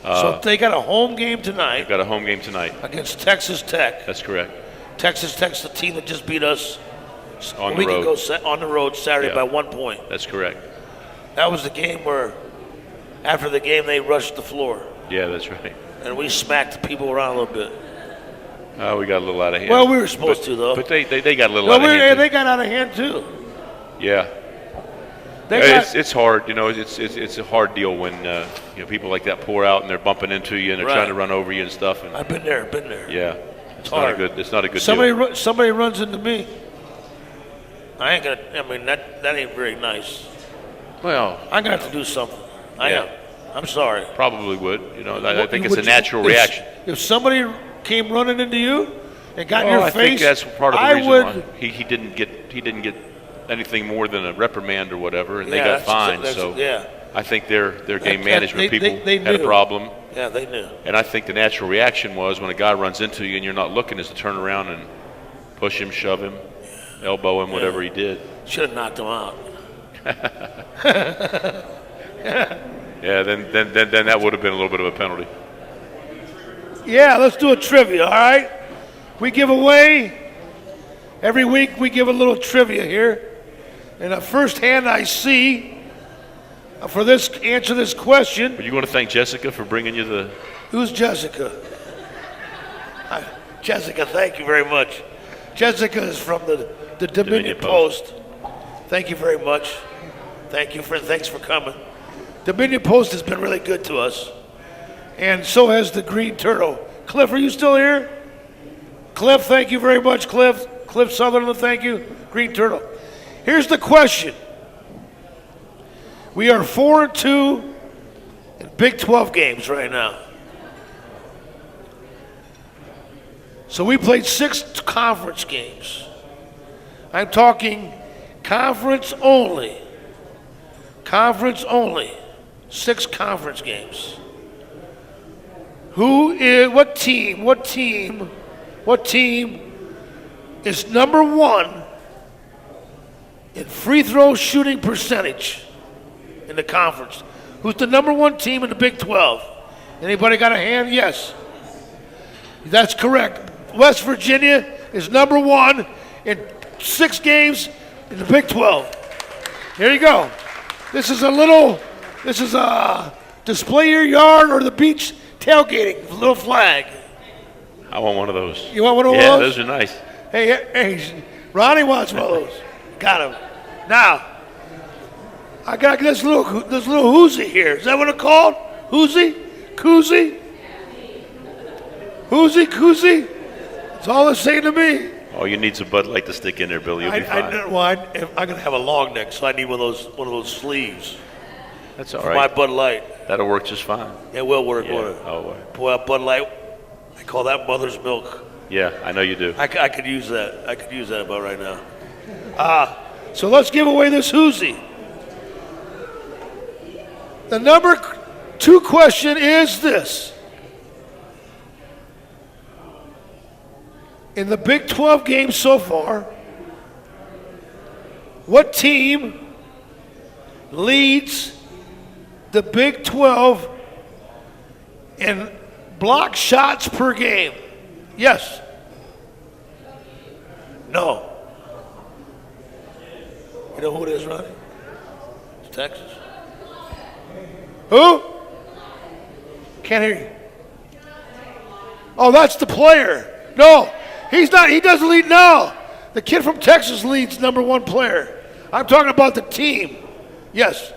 Speaker 1: So they got a home game tonight
Speaker 3: They've got a home game tonight.
Speaker 1: against Texas Tech.
Speaker 3: That's correct.
Speaker 1: Texas Tech's the team that just beat us
Speaker 3: On
Speaker 1: a
Speaker 3: the
Speaker 1: week
Speaker 3: road.
Speaker 1: ago on the road Saturday
Speaker 3: Yeah.
Speaker 1: by 1 point.
Speaker 3: That's correct.
Speaker 1: That was the game where, after the game, they rushed the floor.
Speaker 3: Yeah, that's right.
Speaker 1: And we smacked people around a little bit.
Speaker 3: We got a little out of hand.
Speaker 1: Well, we were supposed to, though.
Speaker 3: But they got a little
Speaker 1: Well,
Speaker 3: out of hand.
Speaker 1: they got out of hand, too.
Speaker 3: Yeah. It's hard, you know. It's a hard deal when you know, people like that pour out and they're bumping into you and they're
Speaker 1: Right.
Speaker 3: trying to run over you and stuff. And
Speaker 1: I've been there.
Speaker 3: yeah, it's not
Speaker 1: hard.
Speaker 3: a good. It's not a good deal.
Speaker 1: Somebody runs into me. I ain't gonna. I mean, that ain't very nice.
Speaker 3: Well,
Speaker 1: I'm gonna have to do something. I
Speaker 3: Yeah.
Speaker 1: am. I'm sorry.
Speaker 3: probably would. You know, I think it's a
Speaker 1: Would-
Speaker 3: natural
Speaker 1: if-
Speaker 3: reaction.
Speaker 1: If somebody came running into you and got in
Speaker 3: Well,
Speaker 1: your
Speaker 3: I
Speaker 1: face,
Speaker 3: think that's part of the
Speaker 1: I
Speaker 3: reason
Speaker 1: would.
Speaker 3: why he didn't get anything more than a reprimand or whatever, and they
Speaker 1: Yeah,
Speaker 3: got
Speaker 1: that's-
Speaker 3: fined.
Speaker 1: that's-
Speaker 3: So
Speaker 1: yeah.
Speaker 3: I think their game
Speaker 1: That-
Speaker 3: management
Speaker 1: they-
Speaker 3: people
Speaker 1: they
Speaker 3: had a
Speaker 1: knew.
Speaker 3: problem.
Speaker 1: Yeah, they knew.
Speaker 3: And I think the natural reaction was when a guy runs into you and you're not looking is to turn around and push him, shove him, elbow him, whatever he did.
Speaker 1: Should have knocked him out.
Speaker 3: Yeah, then that would have been a little bit of a penalty.
Speaker 1: Yeah, let's do a trivia, all right? We give away, every week we give a little trivia here. And the first hand I see for this, answer this question,
Speaker 3: But you want to thank Jessica for bringing you the.
Speaker 1: who's Jessica? Hi, Jessica, thank you very much. Jessica is from the Dominion
Speaker 3: Dominion
Speaker 1: Post. Thank you very much. Thanks for coming. Dominion Post has been really good to us. And so has the Green Turtle. Cliff, are you still here? Cliff, thank you very much, Cliff. Cliff Sutherland, thank you. Green Turtle. Here's the question. We are 4-2 in Big 12 games right now. So we played 6 conference games. I'm talking conference only. Conference only. 6 conference games. What team is number 1 in free throw shooting percentage in the conference? Who's the number 1 team in the Big 12? Anybody got a hand? Yes. That's correct. West Virginia is number 1 in 6 games in the Big 12. Here you go. This is a display your yard or the beach tailgating, little flag.
Speaker 3: I want one of those.
Speaker 1: You want one of
Speaker 3: Yeah,
Speaker 1: those?
Speaker 3: those are nice.
Speaker 1: Hey, Ronnie wants one of those. Got him. Now, I got this little hoozy here. Is that what it's called? Hoozy? Koozie? Hoozy? Koozie? It's all the same to me.
Speaker 3: Oh, you need some Bud Light to stick in there, Billy. You'll be fine.
Speaker 1: I'm going to have a long neck, so I need one of those sleeves.
Speaker 3: That's all
Speaker 4: for
Speaker 3: right.
Speaker 4: my Bud Light.
Speaker 3: That'll work just fine.
Speaker 4: It will work,
Speaker 3: Yeah.
Speaker 4: won't it?
Speaker 3: Oh, right.
Speaker 4: Boy, that Bud Light, I call that mother's milk.
Speaker 3: Yeah, I know you do.
Speaker 4: I could use that. I could use that about right now.
Speaker 1: So let's give away this Hoosie. The number 2 question is this. In the Big 12 games so far, what team leads the Big 12 in block shots per game? Yes. No. You know who it is, Ronnie? It's Texas. Who? Can't hear you. Oh, that's the player. No, he's not. He doesn't lead now. The kid from Texas leads number 1 player. I'm talking about the team. Yes.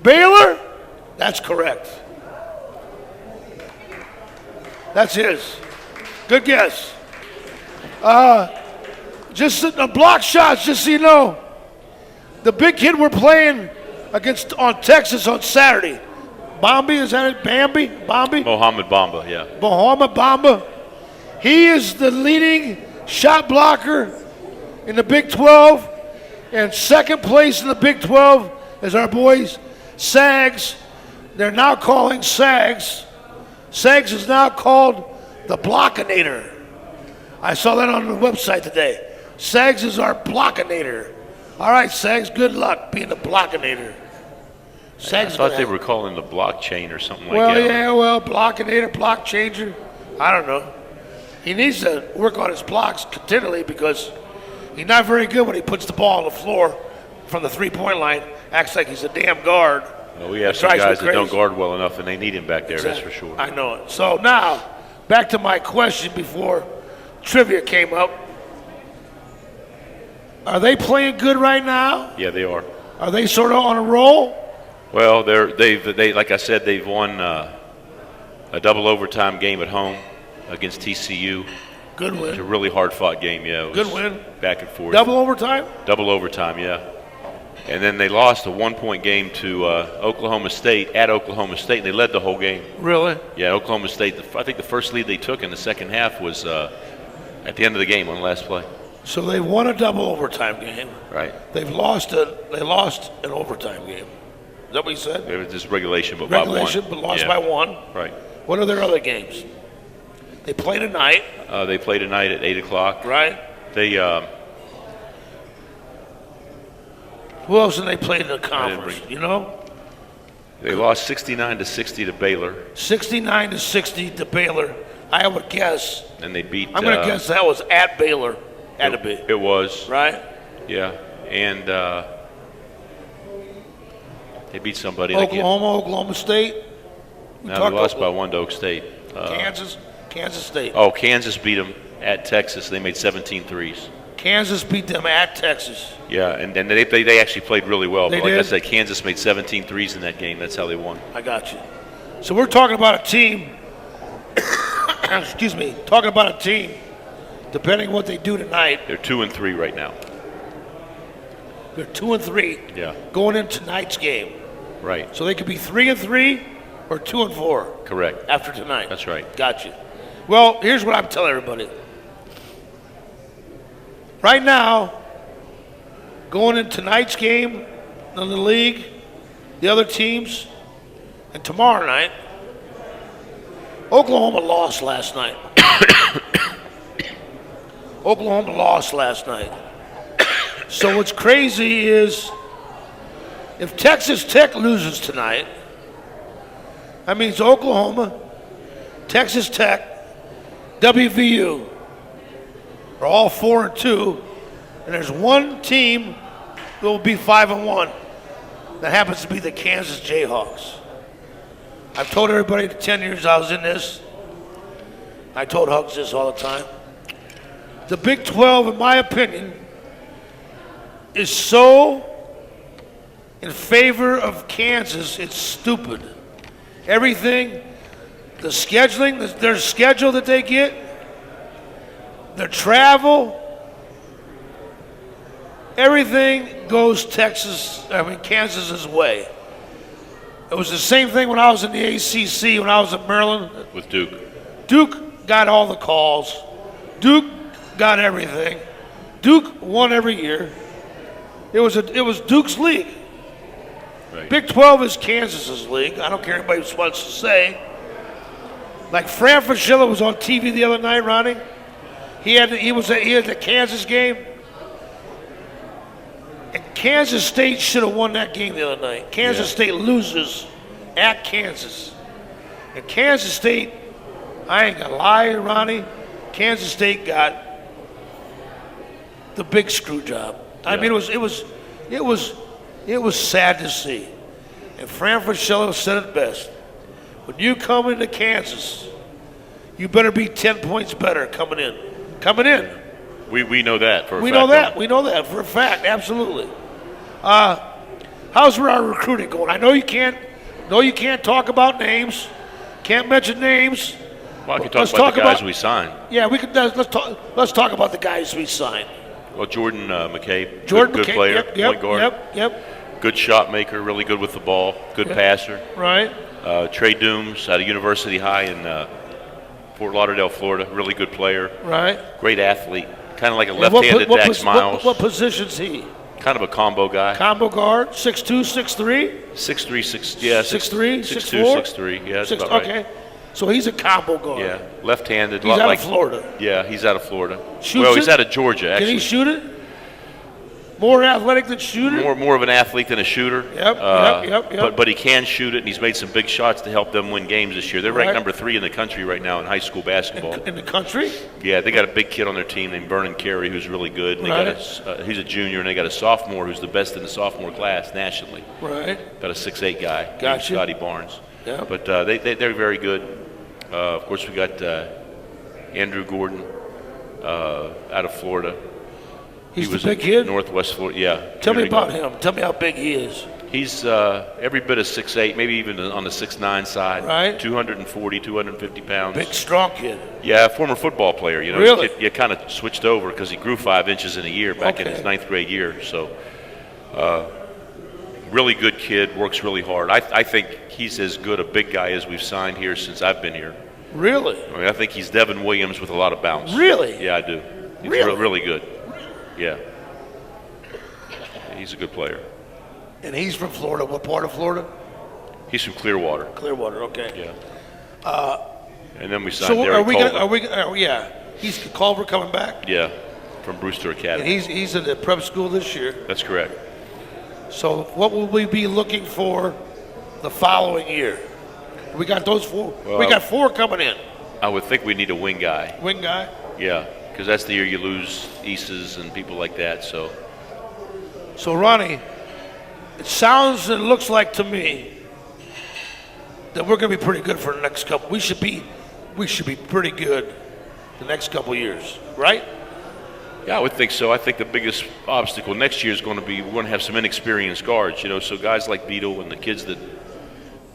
Speaker 1: Baylor? That's correct. That's his. Good guess. Just the block shots, just so you know. The big kid we're playing against on Texas on Saturday. Bombi, is that it? Bambi? Bombi?
Speaker 3: Mohamed Bamba, yeah.
Speaker 1: Mohamed Bamba. He is the leading shot blocker in the Big 12. And second place in the Big 12 is our boys, Sags. They're now calling Sags. Sags is now called the Blockinator. I saw that on the website today. Sags is our Blockinator. All right, Sags, good luck being the Blockinator.
Speaker 3: I
Speaker 1: Sags
Speaker 3: thought they were calling the blockchain or something like
Speaker 1: well,
Speaker 3: that.
Speaker 1: yeah, well, Blockinator, block changer. I don't know. He needs to work on his blocks continually because he's not very good when he puts the ball on the floor from the three-point line. Acts like he's a damn guard.
Speaker 3: Well, we have
Speaker 1: It
Speaker 3: some
Speaker 1: drives me
Speaker 3: guys that don't
Speaker 1: crazy.
Speaker 3: guard well enough, and they need him back there, that's for sure.
Speaker 1: I know it. So now, back to my question before trivia came up. Are they playing good right now?
Speaker 3: Yeah, they are.
Speaker 1: Are they sort of on a roll?
Speaker 3: Well, they like I said, they've won a double overtime game at home against TCU.
Speaker 1: Good
Speaker 3: It was a
Speaker 1: win.
Speaker 3: really hard-fought game, yeah. It was
Speaker 1: Good win.
Speaker 3: Back and forth.
Speaker 1: Double overtime?
Speaker 3: Double overtime, yeah. And then they lost a one-point game to Oklahoma State at Oklahoma State, and they led the whole game.
Speaker 1: Really?
Speaker 3: Yeah, Oklahoma State, I think the first lead they took in the second half was at the end of the game on the last play.
Speaker 1: So they won a double overtime game.
Speaker 3: Right.
Speaker 1: They lost an overtime game. Is that what you said?
Speaker 3: It was just regulation, but
Speaker 1: Regulation,
Speaker 3: by one.
Speaker 1: but lost
Speaker 3: Yeah.
Speaker 1: by one.
Speaker 3: Right.
Speaker 1: What are their other games? They play tonight,
Speaker 3: They play tonight at 8 o'clock.
Speaker 1: right?
Speaker 3: They
Speaker 1: Who else did they play in the conference?
Speaker 3: bring-
Speaker 1: You know?
Speaker 3: they lost 69-60 to Baylor,
Speaker 1: 69-60 to Baylor. I would guess.
Speaker 3: and they beat.
Speaker 1: I'm going to guess that was at Baylor. Had to be.
Speaker 3: It was.
Speaker 1: Right?
Speaker 3: Yeah, and they beat somebody. and I can't-
Speaker 1: Oklahoma State. We
Speaker 3: No,
Speaker 1: talked
Speaker 3: they lost by
Speaker 1: Oklahoma.
Speaker 3: one to Oak State.
Speaker 1: Kansas State.
Speaker 3: Oh, Kansas beat them at Texas. They made 17 threes.
Speaker 1: Kansas beat them at Texas.
Speaker 3: Yeah, and then they actually played really well.
Speaker 1: They
Speaker 3: But like I
Speaker 1: did?
Speaker 3: said, Kansas made 17 threes in that game. That's how they won.
Speaker 1: I got you. So we're talking about a team. Excuse me. Talking about a team. Depending what they do tonight,
Speaker 3: They're 2-3 right now.
Speaker 1: they're 2-3
Speaker 3: Yeah,
Speaker 1: going into tonight's game.
Speaker 3: right.
Speaker 1: So they could be 3-3 or 2-4
Speaker 3: Correct.
Speaker 1: after tonight.
Speaker 3: That's right.
Speaker 1: Got you. Well, here's what I'm telling everybody. Right now, going in tonight's game in the league, the other teams, and tomorrow night, Oklahoma lost last night. Oklahoma lost last night. So what's crazy is if Texas Tech loses tonight, that means Oklahoma, Texas Tech, WVU are all 4-2, and there's one team that will be 5-1. That happens to be the Kansas Jayhawks. I've told everybody the 10 years I was in this. I told Hugs this all the time. The Big 12, in my opinion, is so in favor of Kansas, it's stupid. Everything, the scheduling, their schedule that they get, their travel, everything goes Kansas's way. It was the same thing when I was in the ACC, when I was at Maryland.
Speaker 3: With Duke.
Speaker 1: Duke got all the calls. Duke got everything. Duke won every year. It was Duke's league.
Speaker 3: Right.
Speaker 1: Big 12 is Kansas's league. I don't care what anybody wants to say. Like Fran Fraschilla was on TV the other night, Ronnie. He had the Kansas game. And Kansas State should have won that game the other night. Kansas State loses at Kansas. And Kansas State, I ain't gonna lie, Ronnie, Kansas State got the big screw job. I mean, it was sad to see. And Fran Fraschilla said it best. When you come into Kansas, you better be 10 points better coming in. Coming in.
Speaker 3: We know that for a fact.
Speaker 1: We know that. We know that for a fact. Absolutely. How's our recruiting going? I know you can't talk about names. Can't mention names.
Speaker 3: Well, I can talk about the guys we signed.
Speaker 1: Yeah, we can. Let's talk about the guys we signed.
Speaker 3: Well, Jordan McCabe, good
Speaker 1: McCabe,
Speaker 3: player,
Speaker 1: yep,
Speaker 3: point guard.
Speaker 1: Yep.
Speaker 3: Good shot maker, really good with the ball, good passer.
Speaker 1: Right.
Speaker 3: Trey Dooms out of University High in Fort Lauderdale, Florida, really good player.
Speaker 1: Right.
Speaker 3: Great athlete, kind of like a left-handed Dax Miles.
Speaker 1: What position's he?
Speaker 3: Kind of a combo guy.
Speaker 1: Combo guard, 6'2", 6'3"?
Speaker 3: 6'3", 6, yeah.
Speaker 1: 6'3",
Speaker 3: 6'2",
Speaker 1: 6'4"?
Speaker 3: 6'3", yeah, that's about right.
Speaker 1: Okay. So he's a combo guard.
Speaker 3: Yeah, left-handed.
Speaker 1: He's out of Florida.
Speaker 3: Yeah, he's out of Florida.
Speaker 1: Shoots
Speaker 3: he's
Speaker 1: it?
Speaker 3: out of Georgia, actually.
Speaker 1: Can he shoot it? More athletic than shooter?
Speaker 3: More of an athlete than a shooter.
Speaker 1: Yep.
Speaker 3: But he can shoot it, and he's made some big shots to help them win games this year. They're ranked
Speaker 1: Right.
Speaker 3: number 3 in the country right now in high school basketball.
Speaker 1: In the country?
Speaker 3: Yeah, they got a big kid on their team named Vernon Carey who's really good. And they got he's a junior, and they got a sophomore who's the best in the sophomore class nationally.
Speaker 1: Right.
Speaker 3: Got a 6'8" guy named
Speaker 1: Gotcha.
Speaker 3: Scotty Barnes.
Speaker 1: Yeah.
Speaker 3: But they're very good. Of course, we got Andrew Gordon out of Florida.
Speaker 1: He's
Speaker 3: He
Speaker 1: the
Speaker 3: was
Speaker 1: big
Speaker 3: in
Speaker 1: kid?
Speaker 3: Northwest Florida, yeah.
Speaker 1: Tell me
Speaker 3: Very
Speaker 1: about
Speaker 3: good.
Speaker 1: him. Tell me how big he is.
Speaker 3: He's every bit of 6'8", maybe even on the 6'9" side.
Speaker 1: Right.
Speaker 3: 240, 250 pounds.
Speaker 1: Big, strong kid.
Speaker 3: Yeah, former football player. You know,
Speaker 1: Really?
Speaker 3: He kind of switched over because he grew 5 inches in a year back in his 9th grade year. So, really good kid, works really hard. I think he's as good a big guy as we've signed here since I've been here.
Speaker 1: Really?
Speaker 3: I mean, I think he's Devin Williams with a lot of bounce.
Speaker 1: Really?
Speaker 3: Yeah, I do. He's
Speaker 1: Really?
Speaker 3: really good. Yeah. He's a good player.
Speaker 1: And he's from Florida. What part of Florida?
Speaker 3: He's from Clearwater.
Speaker 1: Clearwater, okay.
Speaker 3: Yeah. And then we signed
Speaker 1: So
Speaker 3: Derek
Speaker 1: Culver. Yeah. He's Culver coming back?
Speaker 3: Yeah, from Brewster
Speaker 1: And
Speaker 3: Academy.
Speaker 1: he's in the prep school this year.
Speaker 3: That's correct.
Speaker 1: So what will we be looking for the following year? We got those 4.
Speaker 3: Well,
Speaker 1: we got 4 coming in.
Speaker 3: I would think we need a wing guy.
Speaker 1: Wing guy.
Speaker 3: Yeah, because that's the year you lose Eases and people like that. So
Speaker 1: Ronnie, it sounds and looks like to me that we're going to be pretty good for the next couple. We should be pretty good the next couple years, right?
Speaker 3: yeah, I would think so. I think the biggest obstacle next year is going to be we're going to have some inexperienced guards. You know, so guys like Beadle and the kids that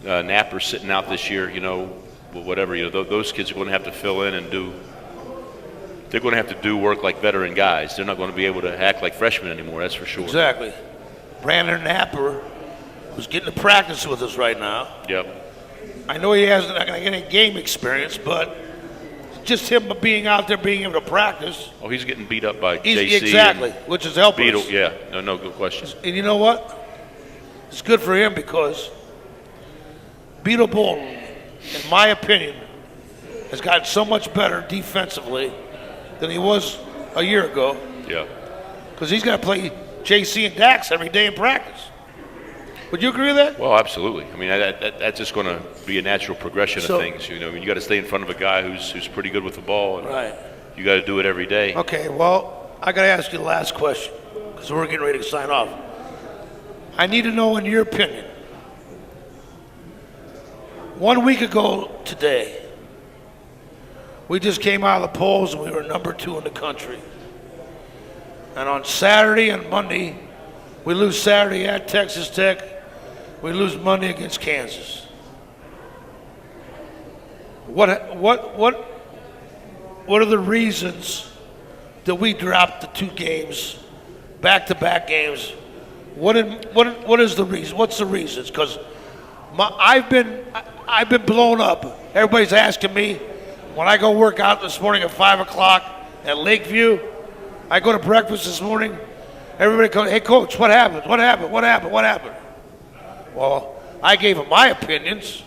Speaker 3: Napper's sitting out this year. You know, whatever. You know, those kids are going to have to fill in and do. They're going to have to do work like veteran guys. They're not going to be able to act like freshmen anymore, that's for sure.
Speaker 1: Exactly. Brandon Napper, who's getting to practice with us right now.
Speaker 3: Yep.
Speaker 1: I know he hasn't not going to get any game experience, but just him being out there, being able to practice.
Speaker 3: Oh, he's getting beat up by JC.
Speaker 1: Exactly, which is helping
Speaker 3: Beadle,
Speaker 1: us.
Speaker 3: yeah. No, good question.
Speaker 1: And you know what? It's good for him because Beadle Bolton, in my opinion, has gotten so much better defensively than he was a year ago.
Speaker 3: Yeah.
Speaker 1: Because he's got to play JC and Dax every day in practice. Would you agree with that?
Speaker 3: Well, absolutely. I mean, that's just going to be a natural progression of things. You know, I mean, you got to stay in front of a guy who's pretty good with the ball, and
Speaker 1: Right.
Speaker 3: you got to do it every day.
Speaker 1: Okay, well, I got to ask you the last question because we're getting ready to sign off. I need to know, in your opinion, 1 week ago today, we just came out of the polls and we were number 2 in the country. And on Saturday and Monday, we lose Saturday at Texas Tech. We lose Monday against Kansas. What are the reasons that we dropped the 2 games back-to-back games. What is the reason? What's the reasons? Because I've been blown up. Everybody's asking me when I go work out this morning at 5 o'clock at Lakeview. I go to breakfast this morning. Everybody goes, "Hey, Coach, what happened? What happened? What happened? What happened?" Well, I gave them my opinions.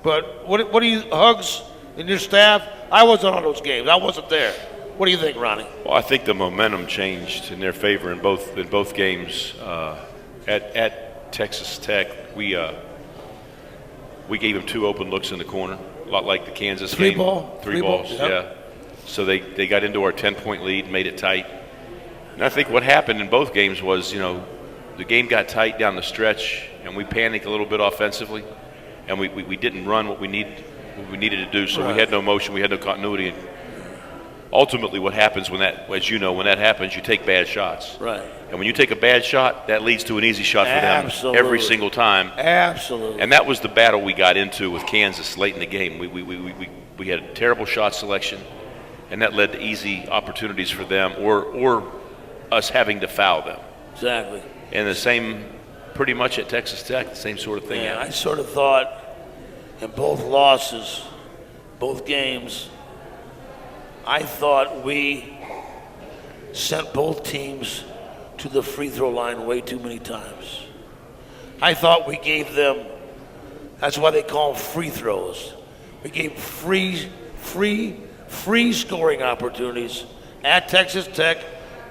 Speaker 1: But what do you, Hugs and your staff? I wasn't on those games. I wasn't there. What do you think, Ronnie?
Speaker 3: Well, I think the momentum changed in their favor in both games. At Texas Tech, we gave them 2 open looks in the corner, a lot like the Kansas game. Three balls,
Speaker 1: yep.
Speaker 3: yeah. So they got into our 10-point lead, made it tight. And I think what happened in both games was, the game got tight down the stretch, and we panicked a little bit offensively, and we didn't run what we needed to do. So we had no motion, we had no continuity. And ultimately, what happens when that happens, you take bad shots.
Speaker 4: Right.
Speaker 3: And when you take a bad shot, that leads to an easy shot for them every single time.
Speaker 1: Absolutely.
Speaker 3: And that was the battle we got into with Kansas late in the game. We had a terrible shot selection, and that led to easy opportunities for them, or us having to foul them.
Speaker 4: Exactly.
Speaker 3: And the same, pretty much at Texas Tech, the same sort of thing.
Speaker 4: Yeah,
Speaker 3: happened.
Speaker 4: I sort of thought in both losses, both games, I thought we sent both teams to the free throw line way too many times. I thought we gave them, that's why they call them free throws. We gave free scoring opportunities at Texas Tech.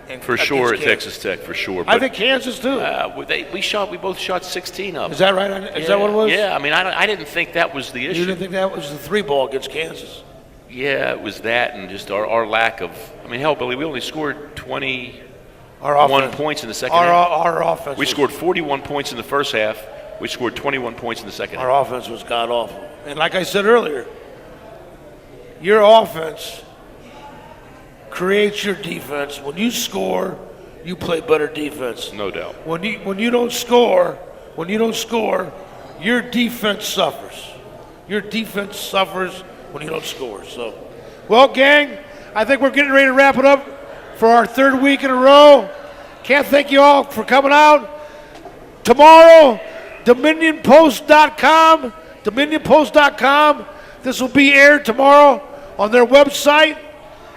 Speaker 4: And
Speaker 3: For sure at
Speaker 1: Kansas.
Speaker 3: Texas Tech, for sure.
Speaker 1: I think Kansas too.
Speaker 3: We both shot 16 of them.
Speaker 1: Is that right? Is that what it was?
Speaker 3: Yeah, I mean, I didn't think that was the issue.
Speaker 1: You didn't think that was the 3-ball against Kansas?
Speaker 3: Yeah, it was that and just our lack of, I mean, hell, Billy, we only scored 21 points in the second half.
Speaker 1: Our offense.
Speaker 3: We scored 41 points in the first half. We scored 21 points in the second half.
Speaker 1: Our offense was god-awful. And like I said earlier, your offense creates your defense. When you score, you play better defense.
Speaker 3: No doubt.
Speaker 1: When you don't score, your defense suffers. Your defense suffers when you don't score. So, well, gang, I think we're getting ready to wrap it up for our 3rd week in a row. Can't thank you all for coming out. Tomorrow, DominionPost.com. This will be aired tomorrow on their website.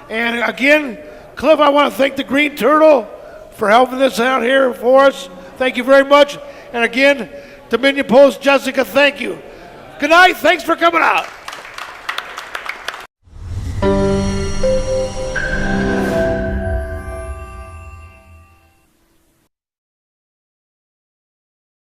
Speaker 1: And again, Cliff, I want to thank the Green Turtle for helping us out here for us. Thank you very much. And again, Dominion Post, Jessica, thank you. Good night. Thanks for coming out.